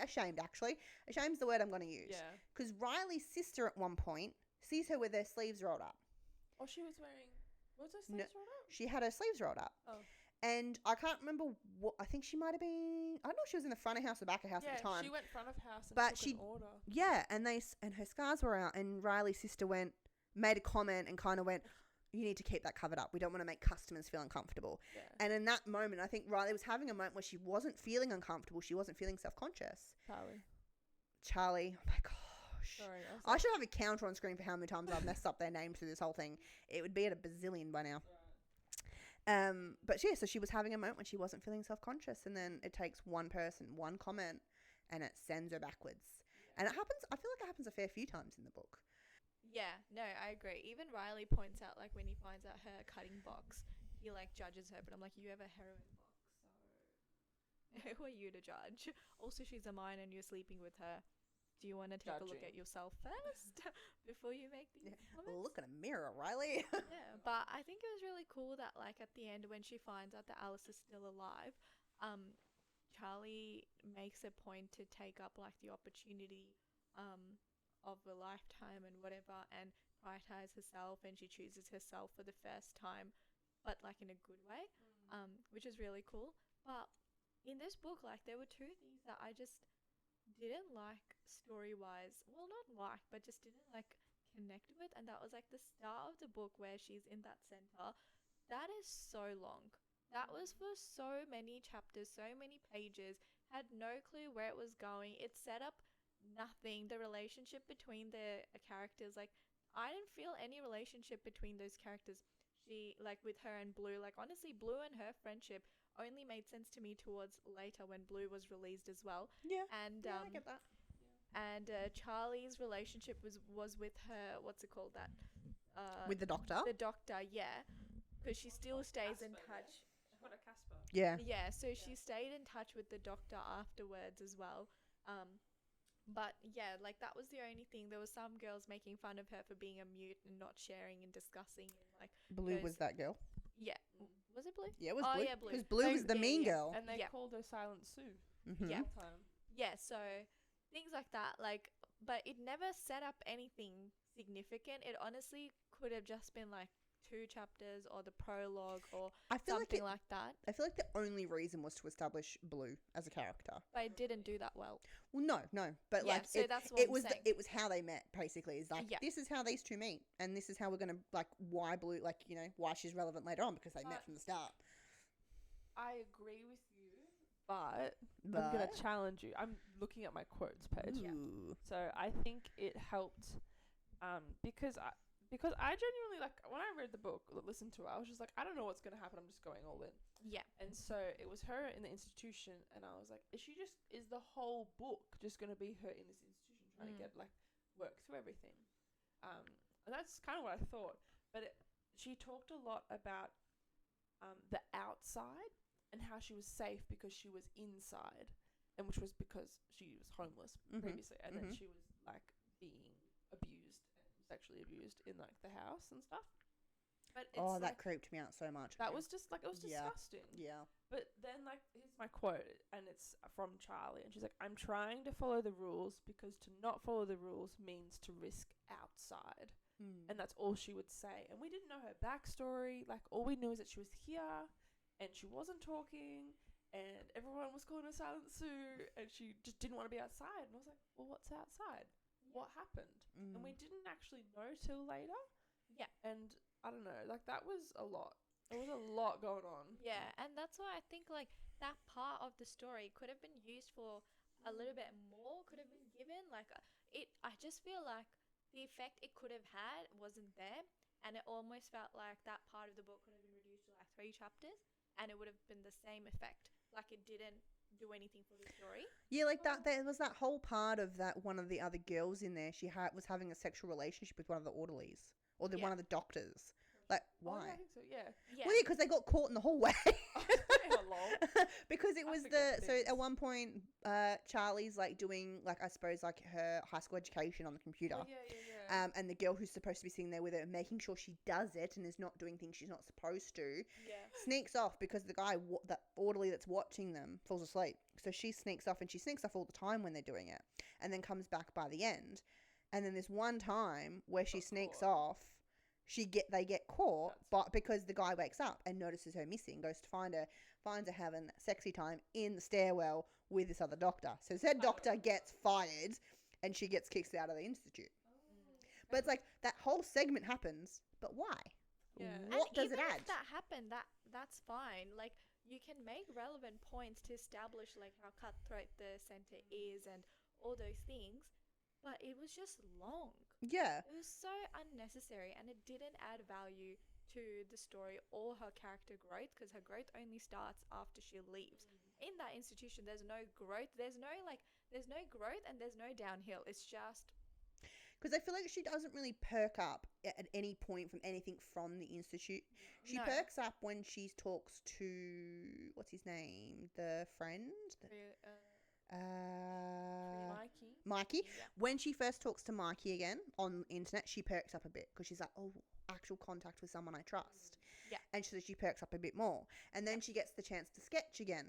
ashamed actually. Ashamed's the word I'm going to use. Yeah. Because Riley's sister at one point sees her with her sleeves rolled up. Oh, she was wearing, was her sleeves rolled up? She had her sleeves rolled up. Oh. And I can't remember what, I think she might have been, I don't know if she was in the front of house or back of house at the time. she went front of house and But took an order. Yeah, and her scars were out, and Riley's sister made a comment and kind of went, you need to keep that covered up. We don't want to make customers feel uncomfortable. Yeah. And in that moment, I think Riley was having a moment where she wasn't feeling uncomfortable. She wasn't feeling self-conscious. Charlie. Oh my gosh. Sorry. I should have a counter on screen for how many times I've messed up their names through this whole thing. It would be at a bazillion by now. But yeah, so she was having a moment when she wasn't feeling self-conscious, and then it takes one person, one comment, and it sends her backwards. And it happens, I feel like it happens a fair few times in the book. Yeah, no, I agree. Even Riley points out, like, when he finds out her cutting box, he, like, judges her. But I'm like, you have a heroin box, so who are you to judge? Also, she's a minor and you're sleeping with her. Do you want to take a look at yourself first before you make these comments? Look in a mirror, Riley. Yeah, but I think it was really cool that, like, at the end when she finds out that Alice is still alive, Charlie makes a point to take up, like, the opportunity of a lifetime and whatever, and prioritize herself, and she chooses herself for the first time, but like in a good way, which is really cool. But in this book, like, there were two things that I just didn't like story-wise. Well, not like, but just didn't like connect with, and that was like the start of the book where she's in that center. That is so long. That was for so many chapters, so many pages, had no clue where it was going. It set up nothing. The relationship between the characters, like, I didn't feel any relationship between those characters. She, like, with her and Blue, like, honestly, Blue and her friendship only made sense to me towards later when Blue was released as well. Yeah. And I get that. And Charlie's relationship was with her, what's it called, that with the doctor. The doctor, yeah, because she still stays in touch. Yeah. Yeah, so she stayed in touch with the doctor afterwards as well. But yeah, like, that was the only thing. There were some girls making fun of her for being a mute and not sharing and discussing, and like Blue was that girl. Yeah. Was it Blue? Yeah, it was Oh, Blue. yeah, Blue. Because Blue was the mean girl. And they called her Silent Sue. Mm-hmm. Yeah. The whole time. Yeah, so things like that, like, but it never set up anything significant. It honestly could have just been like 2 chapters or the prologue or something like that. I feel like the only reason was to establish Blue as a character. But it didn't do that well. Well, no, but Yeah, like so that's what it I'm was saying. it was how they met, basically. Is like, Yeah. this is how these two meet, and this is how we're gonna, like, why Blue, like, you know, why she's relevant later on, because they met from the start. I agree with you, but I'm gonna challenge you. I'm looking at my quotes page. Ooh. So I think it helped, because I genuinely, like, when I read the book, listened to it, I was just like, I don't know what's gonna happen. I'm just going all in. Yeah. And so it was her in the institution, and I was like, is the whole book just gonna be her in this institution trying to get, like, work through everything? And that's kind of what I thought. But she talked a lot about the outside and how she was safe because she was inside, and which was because she was homeless previously, and then she was, like, being abused and sexually abused in, like, the house and stuff. But it's that like, creeped me out so much. that was just like, it was disgusting. Yeah. But then, like, here's my quote, and it's from Charlie, and she's like, I'm trying to follow the rules because to not follow the rules means to risk outside. And that's all she would say. And we didn't know her backstory. Like, all we knew is that she was here and she wasn't talking and everyone was calling her Silent Sue and she just didn't want to be outside. And I was like, well, what's outside? What happened? And we didn't actually know till later. Yeah. And I don't know, like, that was a lot. There was a lot going on. Yeah, and that's why I think, like, that part of the story could have been used for a little bit more, could have been given. Like, I just feel like the effect it could have had wasn't there, and it almost felt like that part of the book could have been reduced to, like, 3 chapters, and it would have been the same effect. Like, it didn't do anything for the story. Yeah, like that. There was that whole part of that one of the other girls in there. She was having a sexual relationship with one of the orderlies or one of the doctors. Like, why? Oh, yeah, I think so, yeah. Well, yeah, because they got caught in the hallway. Lol. Because it was so at one point, Charlie's, like, doing, like, I suppose, like, her high school education on the computer. Oh, yeah. And the girl who's supposed to be sitting there with her, making sure she does it and is not doing things she's not supposed to, sneaks off because the guy, the orderly that's watching them, falls asleep. So she sneaks off, and she sneaks off all the time when they're doing it, and then comes back by the end. And then there's one time where she sneaks off, they get caught, That's but because the guy wakes up and notices her missing, goes to find her, finds her having sexy time in the stairwell with this other doctor. So said doctor gets fired, and she gets kicked out of the institute. But it's like that whole segment happens, but why? Yeah. What And does even it add? if that happened, that's fine. Like, you can make relevant points to establish like how cutthroat the center is and all those things, but it was just long. Yeah. It was so unnecessary, and it didn't add value to the story or her character growth, because her growth only starts after she leaves. In that institution, there's no growth. There's no growth, and there's no downhill. It's just Because I feel like she doesn't really perk up at any point from anything from the institute. She No. perks up when she talks to, what's his name, the friend, Mikey. Mikey. Yeah. When she first talks to Mikey again on the internet, she perks up a bit because she's like, oh, actual contact with someone I trust. Yeah. And so she perks up a bit more. And then she gets the chance to sketch again,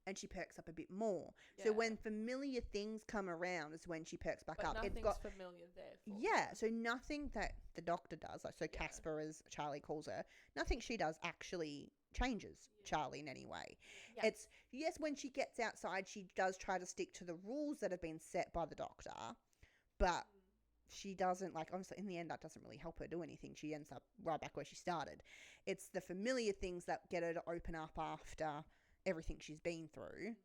and she perks up a bit more. So Yeah. when familiar things come around is when she perks back But up. nothing's It's got familiar there. For yeah, her. so nothing that the doctor does, like so Yeah. Casper as Charlie calls her, nothing she does actually changes Charlie in any way. Yeah. It's yes, when she gets outside, she does try to stick to the rules that have been set by the doctor, but she doesn't, like, honestly, in the end, that doesn't really help her do anything. She ends up right back where she started. It's the familiar things that get her to open up after everything she's been through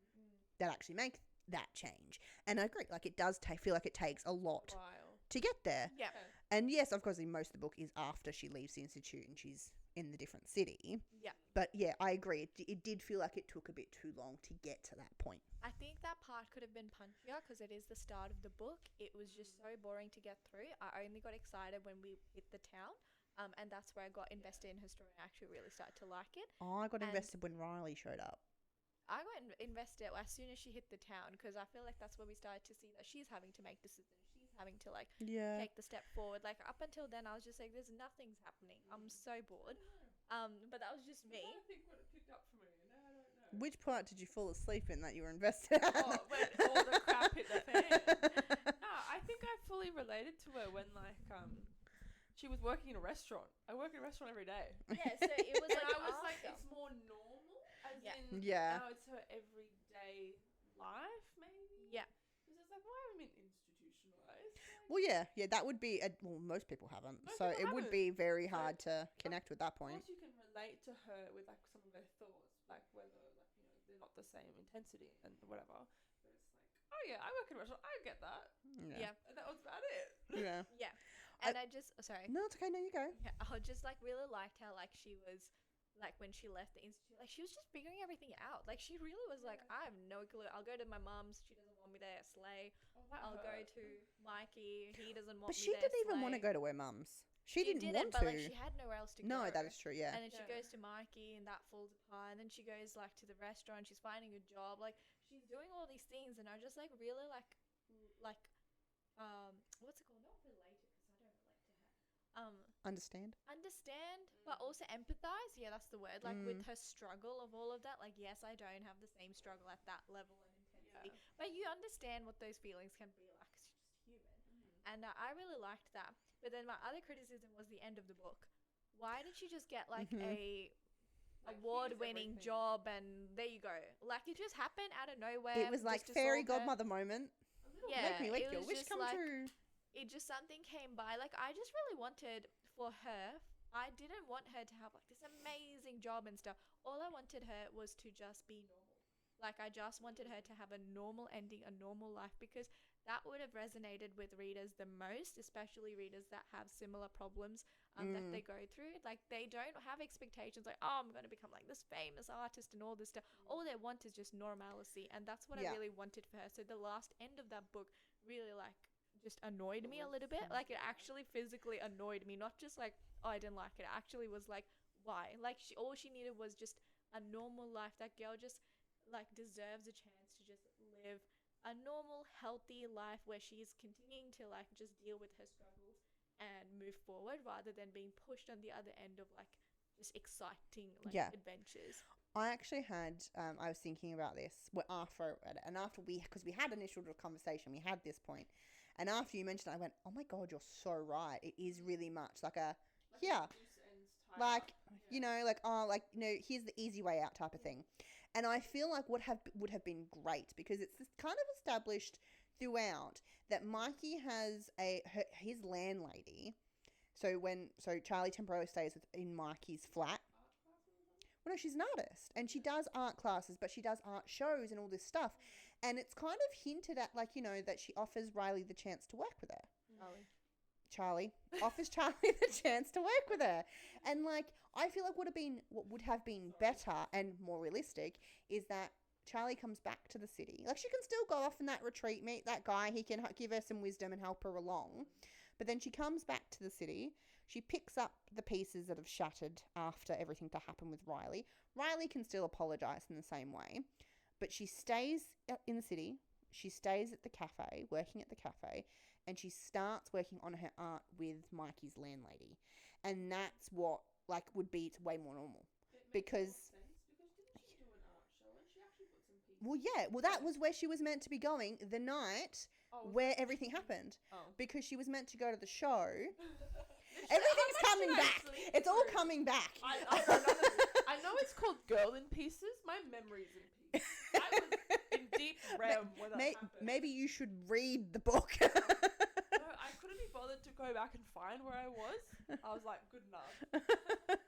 that actually make that change. And I agree, like, it does feel like it takes a lot While. to get there. Yeah. And yes, of course, in most of the book is after she leaves the institute and she's in the different city. Yeah. But yeah, I agree. It did feel like it took a bit too long to get to that point. I think that part could have been punchier because it is the start of the book. It was just so boring to get through. I only got excited when we hit the town. And that's where I got invested in her story and actually really started to like it. I got And- invested when Riley showed up. I got invested as soon as she hit the town because I feel like that's where we started to see that she's having to make decisions. She's having to like Yeah. take the step forward. Like up until then, I was just like, "There's nothing's happening." I'm so bored. But that was just me. I think what it picked up for me. No, I don't know. Which part did you fall asleep in that you were invested in? Oh, when all the crap hit the fan. No, I think I fully related to her when she was working in a restaurant. I work in a restaurant every day. Yeah, so it was And like I was like, after. it's more normal, as Yeah. in Yeah. now it's her everyday life, maybe. Yeah. Because it's like, why haven't been institutionalized? Well, yeah, that would be. Well, most people haven't, Most so people it would haven't. be very So, hard to connect with that Of point. course, you can relate to her with like some of her thoughts, like whether they're not the same intensity and whatever. But it's like, oh yeah, I work in a restaurant. I get that. Yeah. And that was about it. Yeah. Yeah. And I just sorry. No, it's okay. No, you go. Yeah, I just like really liked how like she was like when she left the institute, like she was just figuring everything out. Like she really was like, I have no clue. I'll go to my mum's. She doesn't want me there. Slay. Oh, that I'll go hurt. to Mikey. He doesn't want But me she there. didn't even want to slay. go to her mum's. She didn't want but to. like she had nowhere else to go. No, that is true. Yeah. And then she Yeah. goes to Mikey, and that falls apart. And then she goes like to the restaurant. She's finding a job. Like she's doing all these things, and I just like really like what's it called? Not related because I don't relate to her. Understand? Understand, but also empathize. Yeah, that's the word. Like with her struggle of all of that. Like yes, I don't have the same struggle at that level and intensity, Yeah. but you understand what those feelings can be like. 'Cause you're just human. And I really liked that. But then my other criticism was the end of the book. Why did she just get like a Like, award-winning here's job and there you go? Like it just happened out of nowhere. It was like just to fairy solve her- godmother moment. Yeah, Make it your was wish just come like- true. It just something came by. Like I just really wanted for her. I didn't want her to have like this amazing job and stuff. All I wanted her was to just be normal. Like I just wanted her to have a normal ending, a normal life, because that would have resonated with readers the most, especially readers that have similar problems that they go through. Like they don't have expectations like, oh, I'm going to become like this famous artist and all this stuff. All they want is just normalcy, and that's what Yeah. I really wanted for her. So the last end of that book really like just annoyed me a little bit. Like it actually physically annoyed me, not just like, oh, I didn't like it. It actually was like, why? Like all she needed was just a normal life. That girl just like deserves a chance to just live a normal, healthy life where she's continuing to like just deal with her struggles and move forward rather than being pushed on the other end of like just exciting like Yeah. adventures. I actually had, I was thinking about this after I read it, and after because we had an initial conversation, we had this point, and after you mentioned it, I went, oh my God, you're so right. It is really much like a Yeah. Loose ends tied Like, up. you know, like, oh, like, you know, here's the easy way out type of thing. And I feel like would have been great because it's this kind of established throughout that Mikey has his landlady. So Charlie temporarily stays in Mikey's flat. Well, no, she's an artist and she does art classes, but she does art shows and all this stuff. And it's kind of hinted at, like, you know, that she offers Riley the chance to work with her. Charlie offers Charlie the chance to work with her. And, like, I feel like what would have been better and more realistic is that Charlie comes back to the city. Like, she can still go off in that retreat, meet that guy. He can give her some wisdom and help her along. But then she comes back to the city. She picks up the pieces that have shattered after everything to happen with Riley. Riley can still apologise in the same way. But she stays in the city. She stays at the cafe, working at the cafe. And she starts working on her art with Mikey's landlady. And that's what, like, would be way more normal. Because didn't she do an art show and she actually put some pieces? well, yeah. Well, that was where she was meant to be going the night where everything happened. Because she was meant to go to the show. Everything's coming back. It's all coming back. I know it's called Girl in Pieces. My memory's in pieces. I was in deep realm when that happened. Maybe you should read the book. No, I couldn't be bothered to go back and find where I was. I was like, good enough.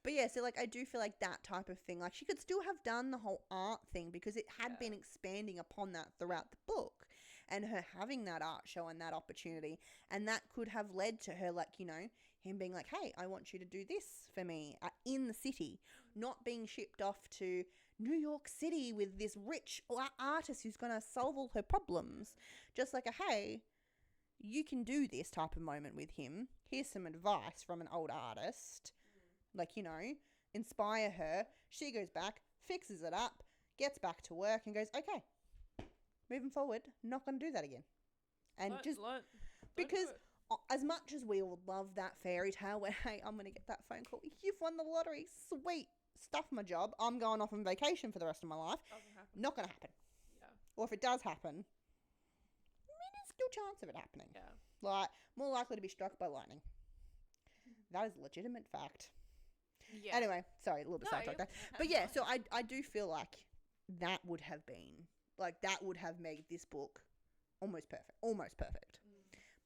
But yeah, so, like, I do feel like that type of thing, like, she could still have done the whole art thing because it had been expanding upon that throughout the book and her having that art show and that opportunity. And that could have led to her, like, you know, him being like, hey, I want you to do this for me in the city, not being shipped off to New York City with this rich artist who's going to solve all her problems. Just like hey, you can do this type of moment with him. Here's some advice from an old artist. Like, you know, inspire her. She goes back, fixes it up, gets back to work and goes, okay, moving forward, not going to do that again. And because as much as we all love that fairy tale where, hey, I'm going to get that phone call, you've won the lottery, sweet, stuff my job, I'm going off on vacation for the rest of my life. Not going to happen. Yeah. Or if it does happen, minuscule chance of it happening. Yeah. Like, more likely to be struck by lightning. That is a legitimate fact. Yeah. Anyway, sorry, a little bit sidetracked there. But yeah, so I do feel like that would have been, like, that would have made this book almost perfect. Almost perfect.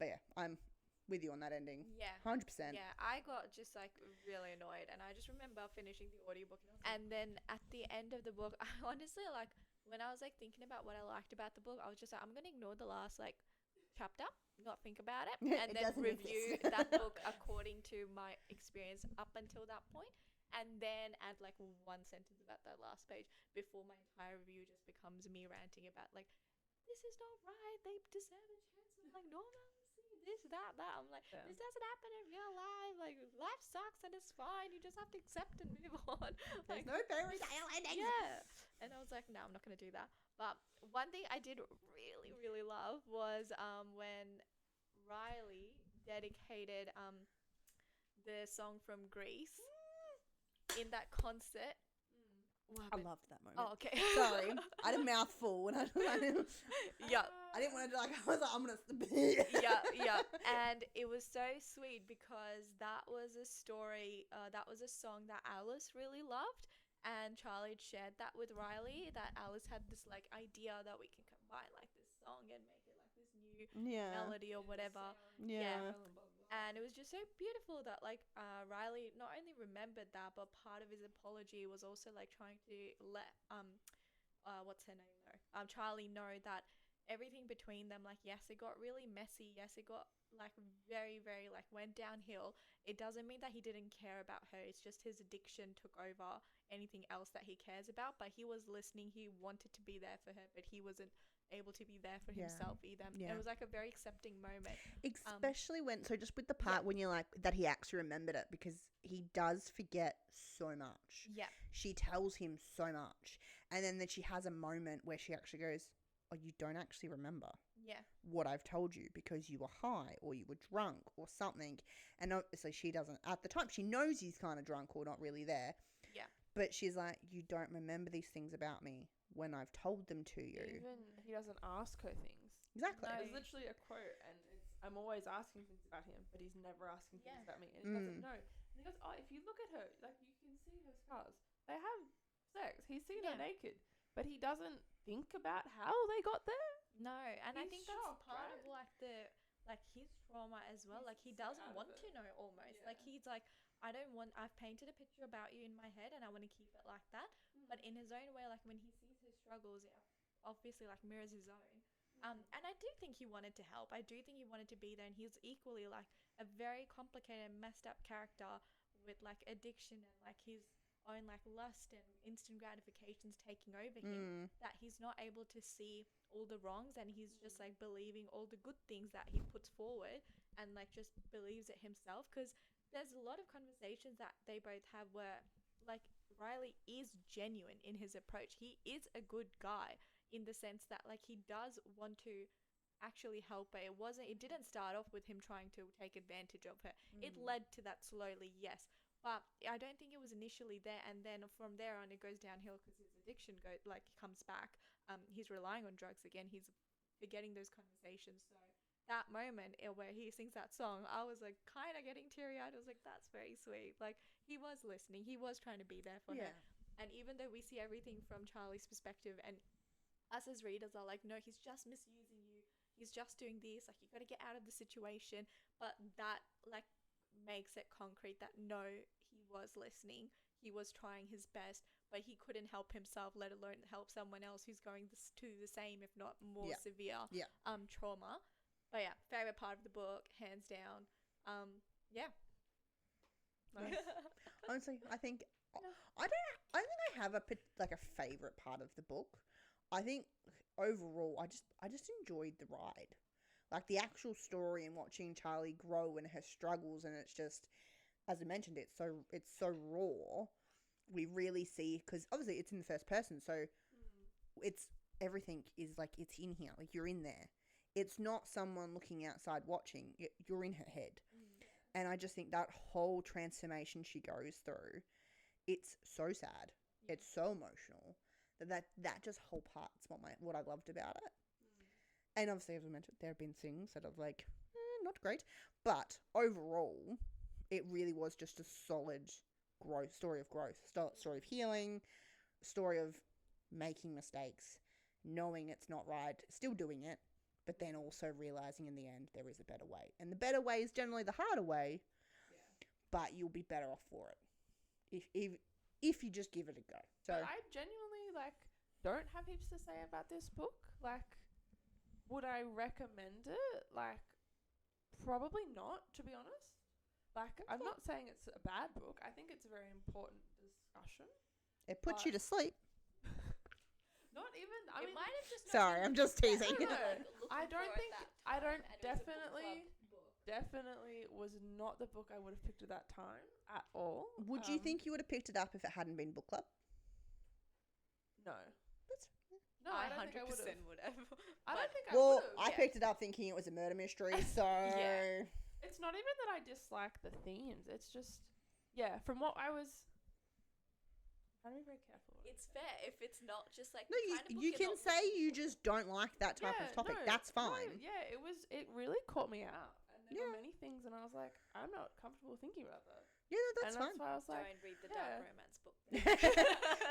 But yeah, I'm with you on that ending. Yeah. 100%. Yeah, I got just, like, really annoyed. And I just remember finishing the audiobook. And then at the end of the book, I honestly, like, when I was, like, thinking about what I liked about the book, I was just like, I'm going to ignore the last, like, chapter, not think about it, and then review that book according to my experience up until that point, and then add, like, one sentence about that last page before my entire review just becomes me ranting about, like, this is not right, they deserve a chance of, like, normalcy, this, that. I'm like, this doesn't happen in real life, like, life sucks and it's fine, you just have to accept and move on. There's no fairy tale ending. Yeah. And I was like, no, I'm not going to do that. But one thing I did really, really love was when Riley dedicated the song from Greece in that concert. I loved that moment. Oh, okay. Sorry, I had a mouthful when I yeah. I didn't want to, like, I was like, I'm gonna. yeah. And it was so sweet because that was a story. That was a song that Alice really loved. And Charlie had shared that with Riley, that Alice had this, like, idea that we can combine, like, this song and make it, like, this new melody or whatever. Yeah. And it was just so beautiful that, like, Riley not only remembered that, but part of his apology was also, like, trying to let what's her name know, Charlie know that everything between them, like, yes, it got really messy, yes, it got, like, very, very, like, went downhill. It doesn't mean that he didn't care about her. It's just his addiction took over anything else that he cares about. But he was listening, he wanted to be there for her, but he wasn't able to be there for himself either. It was, like, a very accepting moment, especially when, so just with the part when you're like, that he actually remembered it, because he does forget so much. She tells him so much, and then she has a moment where she actually goes, oh, you don't actually remember what I've told you because you were high or you were drunk or something. And obviously she doesn't, at the time, she knows he's kind of drunk or not really there. But she's like, you don't remember these things about me when I've told them to you. Even he doesn't ask her things. Exactly. No. It's literally a quote, and I'm always asking things about him, but he's never asking things about me, and he doesn't know. And he goes, "Oh, if you look at her, like you can see her scars. They have sex. He's seen her naked, but he doesn't think about how they got there." No, and I He's think that's shocked, part right? of like his trauma as well. He's Like he so doesn't out of want it. to know almost. Yeah. Like he's like, I've painted a picture about you in my head and I want to keep it like that. But in his own way, like when he sees his struggles, it obviously like mirrors his own. And I do think he wanted to help. I do think he wanted to be there, and he's equally like a very complicated, messed up character with like addiction and like his own like lust and instant gratifications taking over him, that he's not able to see all the wrongs, and he's just like believing all the good things that he puts forward and like just believes it himself. Because there's a lot of conversations that they both have where like Riley is genuine in his approach. He is a good guy in the sense that like he does want to actually help her. It didn't start off with him trying to take advantage of her. It led to that slowly, yes, but I don't think it was initially there. And then from there on it goes downhill because his addiction comes back. He's relying on drugs again. He's forgetting those conversations. So that moment where he sings that song, I was like kind of getting teary-eyed. I was like, that's very sweet. Like he was listening, he was trying to be there for her. And even though we see everything from Charlie's perspective, and us as readers are like, no, he's just misusing you, he's just doing this, like you got to get out of the situation. But that like makes it concrete that no, he was listening, he was trying his best, but he couldn't help himself, let alone help someone else who's going to the same, if not more severe trauma. But yeah, favorite part of the book, hands down. Yeah. Nice. Honestly, I think I don't think I have a favorite part of the book. I think overall, I just enjoyed the ride, like the actual story and watching Charlie grow and her struggles, and it's just, as I mentioned, it's so raw. We really see, because obviously it's in the first person, so it's everything is like it's in here, like you're in there. It's not someone looking outside watching. You're in her head, and I just think that whole transformation she goes through, it's so sad. It's so emotional. That just whole part's what I loved about it. And obviously, as I mentioned, there have been things that are like not great, but overall, it really was just a solid story of growth, story of healing, story of making mistakes, knowing it's not right, still doing it, but then also realizing in the end there is a better way, and the better way is generally the harder way. But you'll be better off for it if you just give it a go. So but I genuinely don't have heaps to say about this book. Would I recommend it? Probably not, to be honest. I'm not saying it's a bad book. I think it's a very important discussion. It puts you to sleep. Not even. It might have just. Sorry, I'm just teasing. No, I don't think. I don't definitely was not the book I would have picked at that time at all. Would you think you would have picked it up if it hadn't been book club? No. No, I don't think I 100% would have. I don't think I Well, would have. I picked it up thinking it was a murder mystery, so It's not even that I dislike the themes. It's just, from what I was. I gotta be very careful. It's fair if it's not just like. No, you can say you just don't like that type of topic. That's fine. No, it really caught me out. And there were many things, and I was like, I'm not comfortable thinking about that. Yeah, that's fine. That's why I was like, don't read the dark romance book.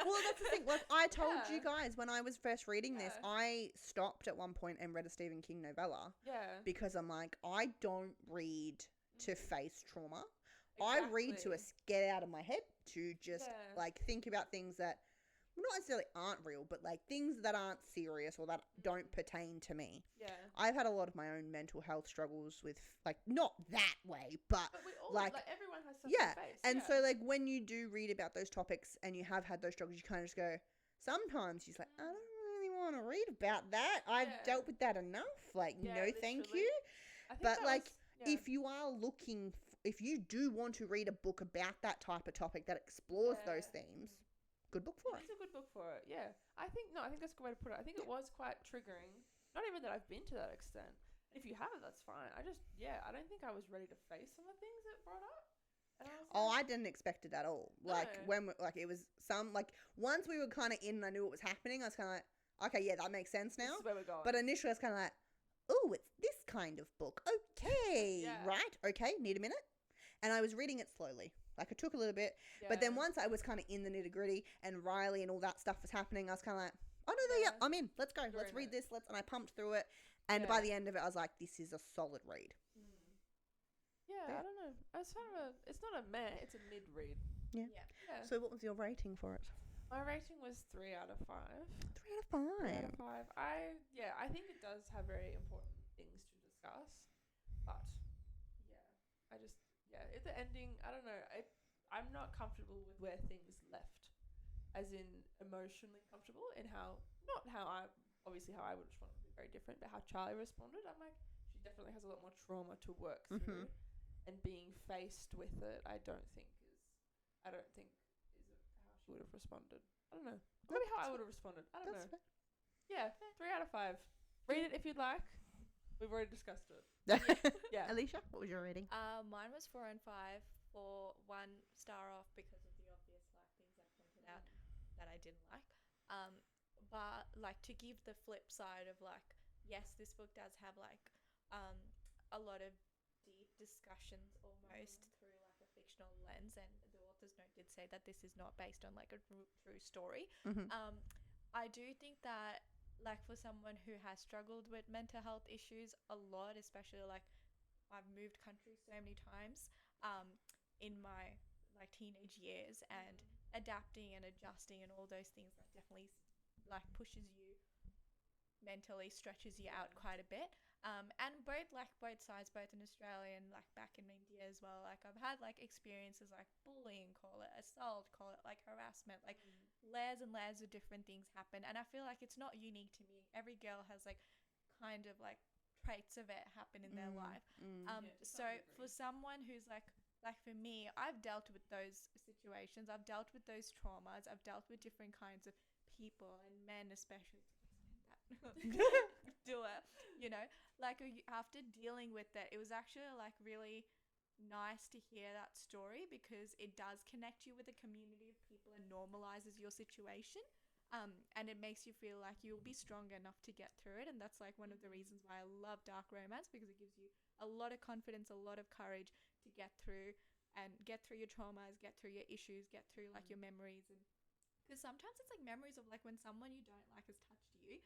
Well, that's the thing. Like I told you guys when I was first reading this, I stopped at one point and read a Stephen King novella. Yeah. Because I'm like, I don't read to face trauma. Exactly. I read to get out of my head, to just think about things that not necessarily aren't real, but things that aren't serious or that don't pertain to me. Yeah. I've had a lot of my own mental health struggles with not that way, but we all, everyone has something to face. And so when you do read about those topics and you have had those struggles, you kind of just go, sometimes you're just like, I don't really want to read about that. I've dealt with that enough. No, thank you. But if you are looking, if you do want to read a book about that type of topic that explores those themes, good book for it. It's a good book for it, yeah. I think that's a good way to put it. I think it was quite triggering. Not even that I've been to that extent. If you haven't, that's fine. I don't think I was ready to face some of the things it brought up. And I didn't expect it at all. When it was once we were kind of in and I knew what was happening, I was kind of like, okay, yeah, that makes sense now. This is where we're going. But initially I was kind of like, oh, it's this kind of book. Okay, Yeah. right. Okay, need a minute. And I was reading it slowly. Like, it took a little bit. Yeah. But then once I was kind of in the nitty gritty and Riley and all that stuff was happening, I was kind of like, oh, no, Yeah. I'm in. Let's go. You're Let's in read it. this. And I pumped through it. And by Yeah. the end of it, I was like, this is a solid read. Yeah, Yeah. I don't know. It's kind of it's not a meh, it's a mid read. Yeah. Yeah. So what was your rating for it? My rating was 3 out of 5. 3 out of 3 out 5. of 5. I think it does have very important things to discuss, but the ending. I don't know. I'm not comfortable with where things left, as in emotionally comfortable in how I would respond would be very different, but how Charlie responded. I'm like, she definitely has a lot more trauma to work through, and being faced with it, I don't think is how she would have responded. I don't know. Maybe how I would have responded. I don't know. Fair. Yeah, 3 out of 5. Read it if you'd like. We've already discussed it. Yeah. Alicia, what was your rating? Mine was 4 and 5 for 1 star off because of the obvious things I pointed out that I didn't like. But to give the flip side of yes, this book does have a lot of deep discussions almost through a fictional lens, and the author's note did say that this is not based on a true story. I do think that for someone who has struggled with mental health issues a lot, especially I've moved countries so many times in my teenage years, and adapting and adjusting and all those things that definitely pushes you mentally, stretches you out quite a bit. And both sides, both in Australia and back in India as well, I've had experiences bullying, call it assault, call it harassment, layers and layers of different things happen, and I feel it's not unique to me. Every girl has kind of traits of it happen in their life. So for someone who's for me, I've dealt with those situations, I've dealt with those traumas, I've dealt with different kinds of people and men especially. Do it, after dealing with it was actually really nice to hear that story, because it does connect you with a community of people and normalizes your situation, and it makes you feel you'll be strong enough to get through it. And that's one of the reasons why I love dark romance, because it gives you a lot of confidence, a lot of courage to get through your traumas, get through your issues, get through your memories. And because sometimes it's memories of when someone you don't like has touched you,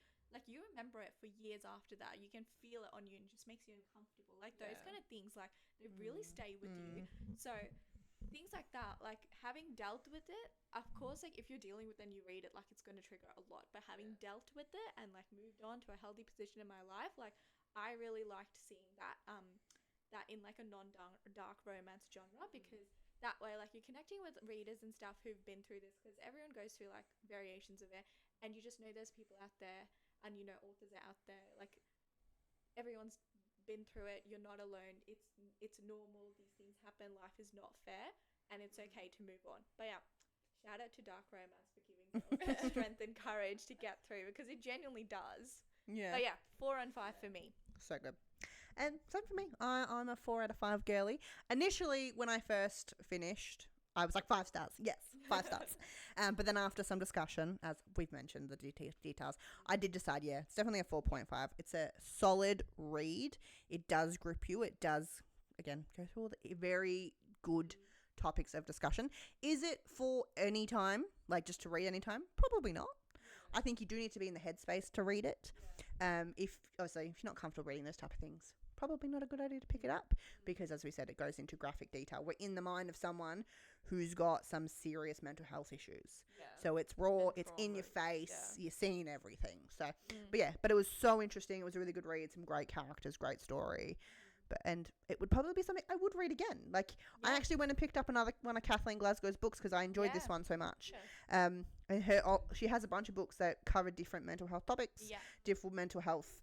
you remember it for years after that. You can feel it on you and it just makes you uncomfortable. Those kind of things, they really stay with you. So things like that, having dealt with it, of course, if you're dealing with it and you read it, it's going to trigger a lot. But having dealt with it and moved on to a healthy position in my life, I really liked seeing that that in a non-dark romance genre, because that way you're connecting with readers and stuff who've been through this, because everyone goes through variations of it, and you just know there's people out there, and authors are out there, everyone's been through it. You're not alone. It's normal. These things happen. Life is not fair, and it's okay to move on. But yeah, shout out to dark romance for giving girls the strength and courage to get through, because it genuinely does. Yeah. Oh, But yeah, 4 and 5 for me. So good. And same for me. I'm a 4 out of 5 girly. Initially, when I first finished, I was 5 stars. Yes, 5 stars. But then after some discussion, as we've mentioned, the details, I did decide, it's definitely a 4.5. It's a solid read. It does grip you. It does, again, go through all the very good topics of discussion. Is it for any time, just to read any time? Probably not. I think you do need to be in the headspace to read it. If you're not comfortable reading those type of things, probably not a good idea to pick it up, because as we said, it goes into graphic detail. We're in the mind of someone who's got some serious mental health issues. So it's raw, it's in your face, you're seeing everything. So, but it was so interesting. It was a really good read, some great characters, great story. And it would probably be something I would read again. I actually went and picked up another one of Kathleen Glasglow's books because I enjoyed this one so much. And she has a bunch of books that cover different mental health topics, different mental health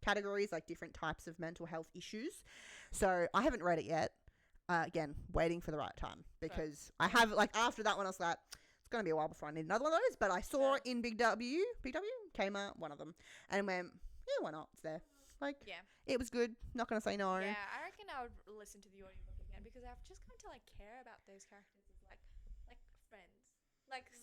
categories, different types of mental health issues. So I haven't read it yet. Again, waiting for the right time, because I have after that one, I was like, it's going to be a while before I need another one of those. But I saw it in Big W, Kmart, one of them, and went, yeah, why not? It's there. It was good. Not going to say no. Yeah, I reckon I would listen to the audiobook again, because I've just come to care about those characters as like friends.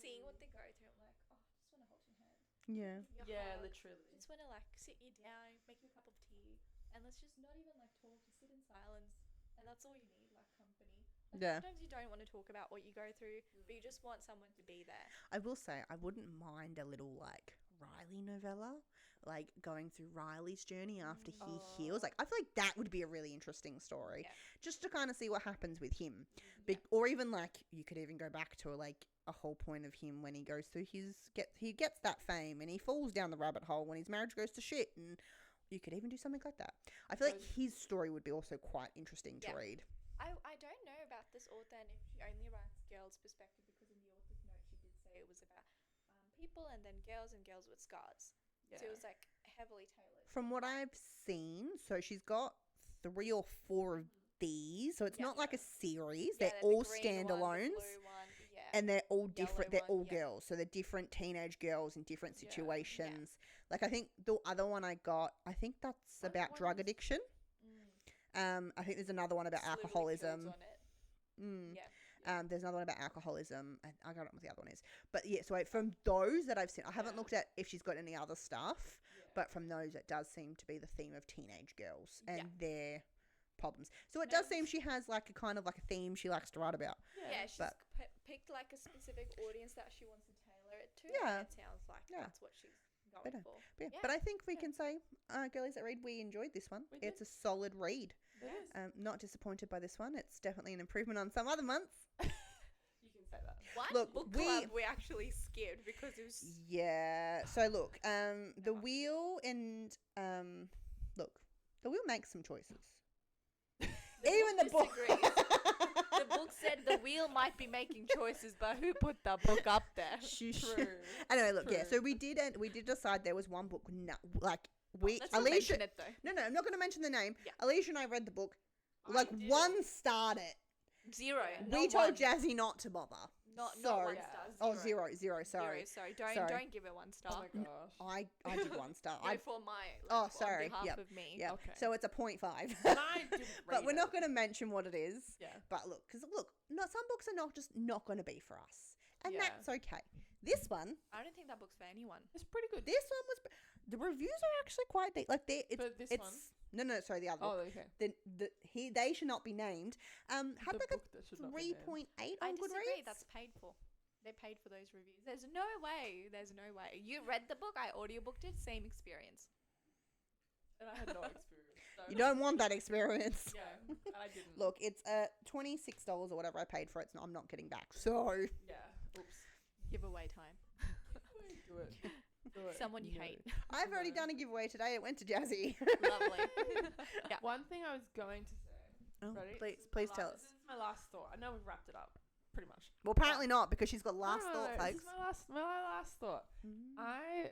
Seeing what they go through, I'm oh, I just want to hold your hand. Yeah. Yeah, hug. literally. Just want to like sit you down, make you a cup of tea, and let's just not even like talk, just sit in silence, and that's all you need, like company. Like Yeah. sometimes you don't want to talk about what you go through, but you just want someone to be there. I will say I wouldn't mind a little like Riley novella, like going through Riley's journey after he heals. Like I feel like that would be a really interesting story, Yeah. just to kind of see what happens with him, Yeah. or even like you could even go back to like a whole point of him when he goes through he gets that fame and he falls down the rabbit hole when his marriage goes to shit, and you could even do something like that. I feel like his story would be also quite interesting to Yeah. read. I don't know about this author and if she only writes girls' perspective, because in the author's note she did say it was about people and then girls and girls with scars. Yeah. So it was like heavily tailored. From what I've seen, so she's got 3 or 4 of these, so it's Yeah. not like a series. Yeah, They're the all green one, the standalones. blue one, yeah. And they're all different. They're one, all yeah. girls. So they're different teenage girls in different Yeah. situations. Like I think the other one I got, I think that's What about one drug was- addiction. I think there's another one about Just literally alcoholism. kills on it. Mm. Yeah. There's another one about alcoholism. I don't know what the other one is. But yeah, so from those that I've seen, I haven't Yeah. looked at if she's got any other stuff. Yeah. But from those, it does seem to be the theme of teenage girls and Yeah. their problems. So it does And- seem she has like a kind of like a theme she likes to write about. Yeah, she's but- picked like a specific audience that she wants to tailor it to. Yeah. And it sounds like Yeah. that's what she's going Better. for. But I think we Yeah. can say, Girlies That Read, we enjoyed this one. We It's did. a solid read. It is. Not disappointed by this one. It's definitely an improvement on some other months. You can say that. One Look, book we- club we actually skipped because it was Yeah. So look, the wheel and look, the wheel makes some choices. Even the book. disagrees. The book said the wheel might be making choices, but who put the book up there? Shush. True. Anyway, look, yeah. True. So we did decide there was one book. No, like we, Let's not Alisha. mention it though. No, I'm not going to mention the name. Yeah. Alisha and I read the book. I Like did. one starred it. Zero. Yeah. We Not told one. Jazzy not to bother. Not So- one Yeah. star. Oh, Zero. zero. Sorry. Sorry. Sorry. Don't give it one Oh star. my gosh. I did one star. Go I for my. Oh, sorry. On behalf Yep. of me. yeah. Okay. So it's a 0.5. And I didn't But read we're not it. going to mention what it is. Yeah. But look, because look, some books are not going to be for us, and Yeah. that's okay. This one, I don't think that book's for anyone. It's pretty good. this one was. The reviews are actually quite deep. Like But this it's one? no, sorry, the other Oh, book. okay. They should not be named. Had The like book that should a not be named. 3.8 I on disagree. Goodreads. That's paid for. They paid for those reviews. There's no way. There's no way. You read the book. I audiobooked it. Same experience. And I had no experience. So You don't want that experience. Yeah, I didn't. Look, it's $26 or whatever I paid for it. So I'm not getting back. So Yeah. Oops. Giveaway time. Do it. Do it. Someone you No. hate. I've already done a giveaway today. It went to Jazzy. Lovely. Yeah. One thing I was going to say. Oh, Ready? please, This is please my tell last- us. This is my last thought. I know we've wrapped it up, pretty much. Well, apparently not, because she's got last No, thought, This folks. is my last thought. Mm. I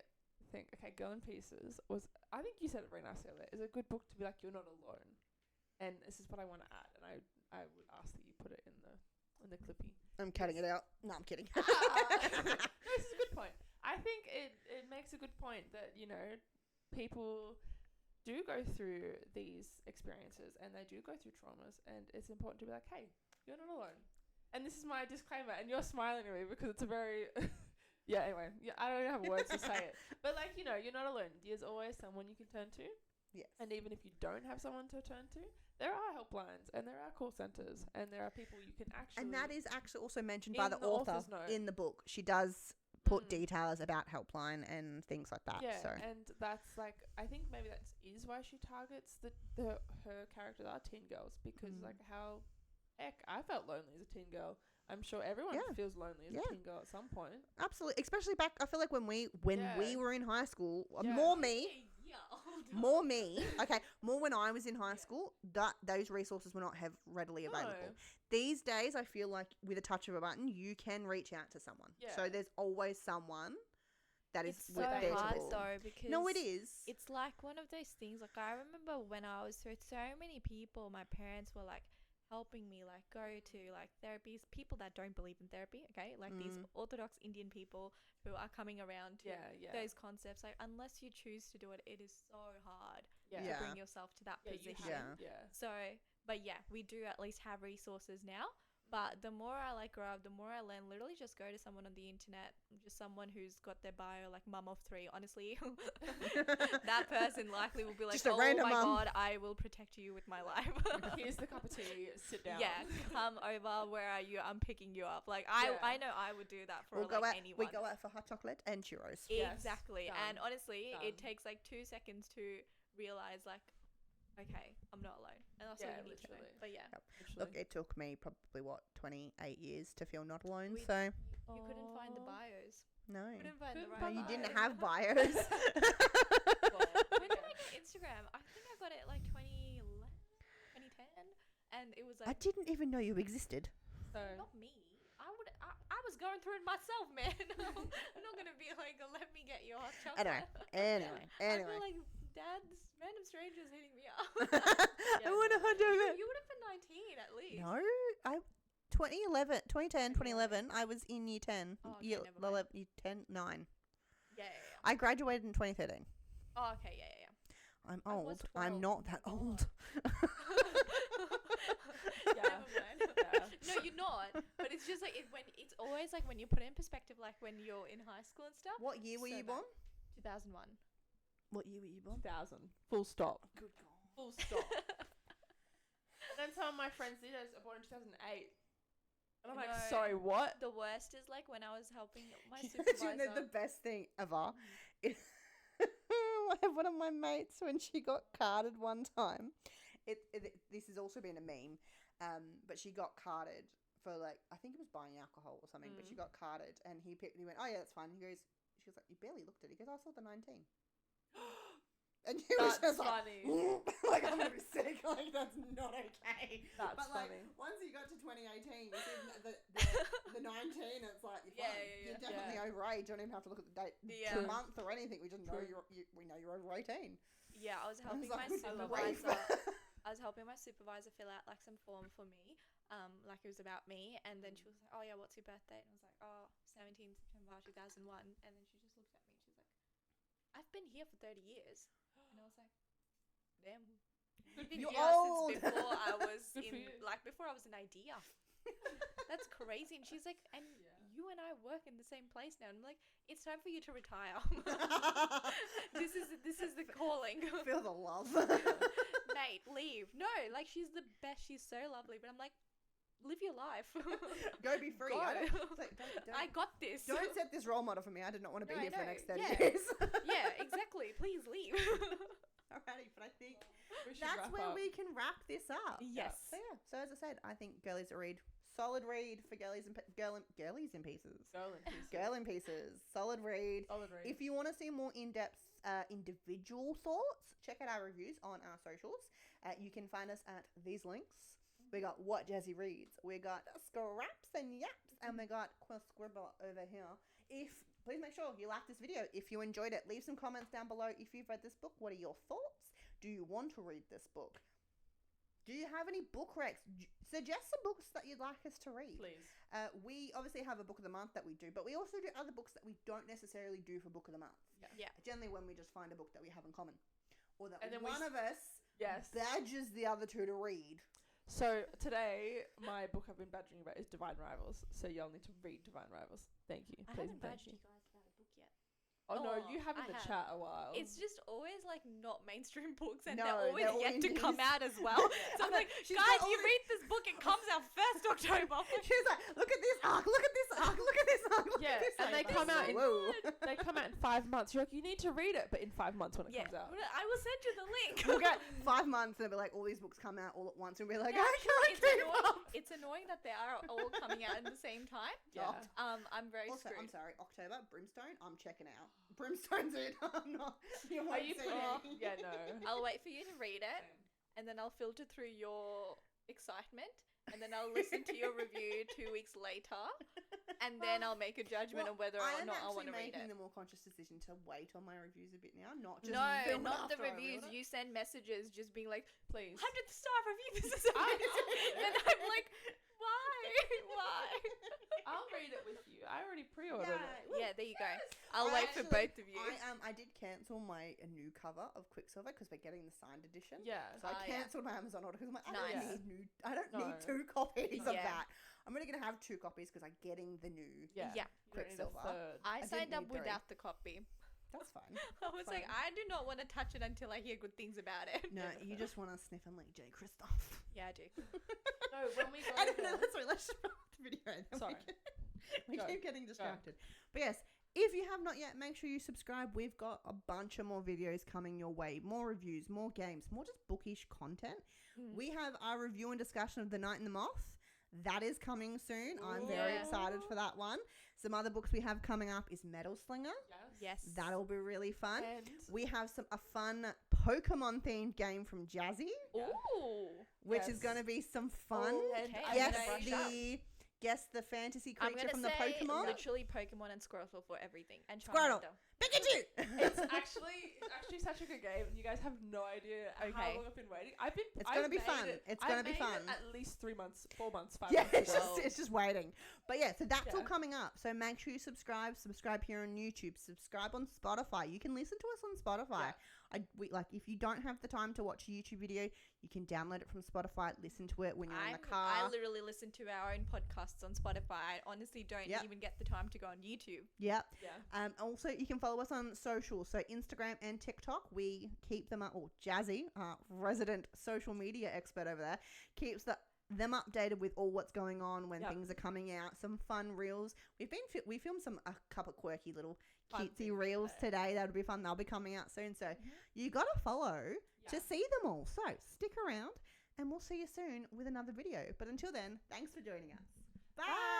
think Girl in Pieces was. I think you said it very nicely earlier. Is a good book to be like you're not alone, and this is what I want to add. And I would ask that you put it in the clippy. I'm cutting it out. No, I'm kidding. No, this is a good point. I think it makes a good point that, people do go through these experiences and they do go through traumas, and it's important to be like, hey, you're not alone. And this is my disclaimer, and you're smiling at me because it's a very yeah, anyway, I don't have words to say it, but you're not alone. There's always someone you can turn to. Yes. And even if you don't have someone to turn to, there are helplines and there are call centers and there are people you can actually. And that is actually also mentioned by In the the author author's note. in the book. She does put Mm. details about helpline and things like that. Yeah, So and that's I think maybe that is why she targets her characters are teen girls, because Mm. how I felt lonely as a teen girl. I'm sure everyone Yeah. feels lonely as Yeah. a teen girl at some point. absolutely, especially back. I feel like when we Yeah. were in high school, Yeah. more me. Yeah. More me, okay, more when I was in high school, those resources were not readily available. No. These days, I feel like with a touch of a button, you can reach out to someone. Yeah. So there's always someone that is It's so there to hard support. though because No, it is. It's like one of those things. Like I remember when I was with so many people, my parents were like helping me like go to like therapies, people that don't believe in therapy, okay? Like these Orthodox Indian people who are coming around to Yeah. those concepts. Like unless you choose to do it, it is so hard Yeah. to Yeah. bring yourself to that Yeah, you position. have- Yeah. Yeah. So, but yeah, we do at least have resources now. But the more I like grow up, the more I learn. Literally, just go to someone on the internet, just someone who's got their bio like mum of 3. Honestly, that person likely will be like, Just a "Oh random my mum. god, I will protect you with my life." Here's the cup of tea. Sit down. Yeah, come over. Where are you? I'm picking you up. Like I know I would do that for We'll go out. anyone. We go out for hot chocolate and churros. Yes, Exactly. done. And honestly, it Done. takes like 2 seconds to realize like, okay, I'm not alone, and that's all Yeah, you need to know. literally. But yeah, Literally. Look, it took me probably 28 years to feel not alone. We- So you couldn't find the Aw. bios. no, Couldn't find the Couldn't right. no, find you bio. didn't bio. have bios. When did I get Instagram? I think I got it like 2011, 2010, and it was I like didn't even know you existed. So not me. I was going through it myself, man. I'm not gonna be like, let me get your hot chocolate. Anyway. I feel like dad's random strangers hitting me up. I want a hot chocolate. You would have been 19 at least. No, 2011, I was in year 10. Oh, okay, year, never mind. year 10, 9. Yeah. I graduated in 2013. Oh, okay, yeah. I'm I was old. 12. I'm not that Oh my old. Yeah. Never mind. Yeah. No, you're not. But it's just like it's always like when you put it in perspective, like when you're in high school and stuff. What year were So you bad. born? 2001. What year were you born? 2000. Full stop. Good God. Full stop. And then some of my friends did it. I born in 2008. And I'm like, No. sorry, what? The worst is like when I was helping my Do you supervisor. know the best thing ever? Is I have one of my mates when she got carded one time. This has also been a meme, but she got carded for like I think it was buying alcohol or something. But she got carded, and he went, "Oh yeah, that's fine." He goes, "She was like, you barely looked at it." He goes, "I saw the 19." And he was That's just like, funny. like I'm gonna be sick. Like that's not okay. That's but like funny. once you got to 2018, you see the 19, it's like you're Yeah, fine. yeah, You're yeah. definitely Yeah. overage. You don't even have to look at the date, Yeah. the month or anything. We just know True. we know you're over 18. Yeah, I was helping like, my "Good grief." supervisor. I was helping my supervisor fill out like some form for me, like it was about me, and then she was like, "Oh yeah, what's your birthday?" And I was like, "Oh, 17 September 2001." And then she just looked at me and she was like, "I've been here for 30 years," and I was like, "Damn, you've been You're here old." since before I was Good for in, you. like before I was an idea." That's crazy. And she's like, "And Yeah. you and I work in the same place now." And I'm like, "It's time for you to retire." This is the calling. Feel the love. Mate, leave. No, like she's the best. She's so lovely. But I'm like, live your life. Go be free. Go. I don't, like, don't, I got this. don't set this role model for me. I did not want to be No, I here for the know. next 30 Yeah. years. Yeah, exactly. Please leave. Alrighty, but I think We should that's wrap where up. we can wrap this up. Yes. So yeah. So as I said, I think Girlies a read. Solid read for girlies and girlies in pieces. Girl in pieces. Girl in pieces. Solid read. Solid read. If you want to see more in-depth individual thoughts, check out our reviews on our socials. You can find us at these links. We got What Jazzy Reads. We got Scraps and Yaps. And we got Quill Scribble over here. Please make sure you like this video. If you enjoyed it, leave some comments down below. If you've read this book, what are your thoughts? Do you want to read this book? Do you have any book recs? Suggest some books that you'd like us to read. Please. We obviously have a book of the month that we do, but we also do other books that we don't necessarily do for book of the month. Yeah. Generally when we just find a book that we have in common. Or that And then one of us Yes. badges the other two to read. So today, my book I've been badgering about is Divine Rivals. So y'all need to read Divine Rivals. Thank you. I Please haven't and thank badged you. you guys about a book yet. Oh no, Oh, you have in I the have. chat a while. It's just always like not mainstream books, and No, they're always they're yet to always come indies. out as well. So I'm like, She's guys, got all you read this book, it comes out 1st October. She's like, look at this arc, look at this arc, look at this arc, look Yeah, at this and arc. they come out in- Whoa. They come out in 5 months. You're like, you need to read it, but in 5 months when it Yeah, comes out. I will send you the link. We'll get 5 months and it'll be like, all these books come out all at once and we'll be like, Yeah, I can't it's keep annoying. up. It's annoying that they are all coming out at the same time. Yeah. I'm very Also, screwed. I'm sorry, October, Brimstone, I'm checking out. Brimstone's it. I'm not. You Are won't you see putting? me. Yeah, no. I'll wait for you to read it, and then I'll filter through your excitement, and then I'll listen to your review 2 weeks later, and then I'll make a judgment on whether or I am not I want to actually read making it. the more conscious decision to wait on my reviews a bit now, not just No, film it not the after I reviews. read it. You send messages just being like, Please. 100th star review, this is amazing. And I'm like, Why? I'll read it with you. I already pre-ordered it. Yeah, there you go. I'll wait for both of you. I did cancel my new cover of Quicksilver because we're getting the signed edition. Yeah. So I cancelled my Amazon order because I'm like, Nice. I don't need 2 copies of Yeah. that. I'm only gonna have 2 copies because I'm getting the new. Yeah. Yeah. You don't need a Quicksilver. third. I didn't signed up need 3. without the copy. That's fine. I was like, Fine. I do not want to touch it until I hear good things about it. No, you just want to sniff and like J. Christoph. Yeah, I do. No, when we go Let's just start the video. Then Sorry. We Go. keep getting distracted. But yes, if you have not yet, make sure you subscribe. We've got a bunch of more videos coming your way. More reviews, more games, more just bookish content. We have our review and discussion of The Night and the Moth. That is coming soon. I'm very Yeah. excited for that one. Some other books we have coming up is Metal Slinger. Yes. Yes. That'll be really fun. And We have a fun Pokemon themed game from Jazzy, Ooh. which is Yes. going to be some fun. and Okay. I'm Yes, gonna brush up. the fantasy I'm creature gonna from the say Pokemon. literally Pokemon and Squirtle for everything. And Squirtle. Charmander. Pikachu! It's actually such a good game. You guys have no idea how Okay. long I've been waiting. It's gonna be fun. It's gonna be fun. At least 3 months, 4 months, 5 Yeah, months. it's just waiting. But yeah, so that's all Yeah. coming up. So make sure you subscribe here on YouTube, subscribe on Spotify. You can listen to us on Spotify. If you don't have the time to watch a YouTube video, you can download it from Spotify, listen to it when you're in the car. I literally listen to our own podcasts on Spotify. I honestly don't Yep. even get the time to go on YouTube. Yep. Yeah. Also, you can follow us on social. So Instagram and TikTok, we keep them up. Or Jazzy, resident social media expert over there, keeps them updated with all what's going on when Yep. things are coming out. Some fun reels. We filmed a couple quirky little Fun cutesy things reels today. That'll be fun. They'll be coming out soon. So you gotta follow to see them all. So stick around, and we'll see you soon with another video. But until then, thanks for joining us. Bye.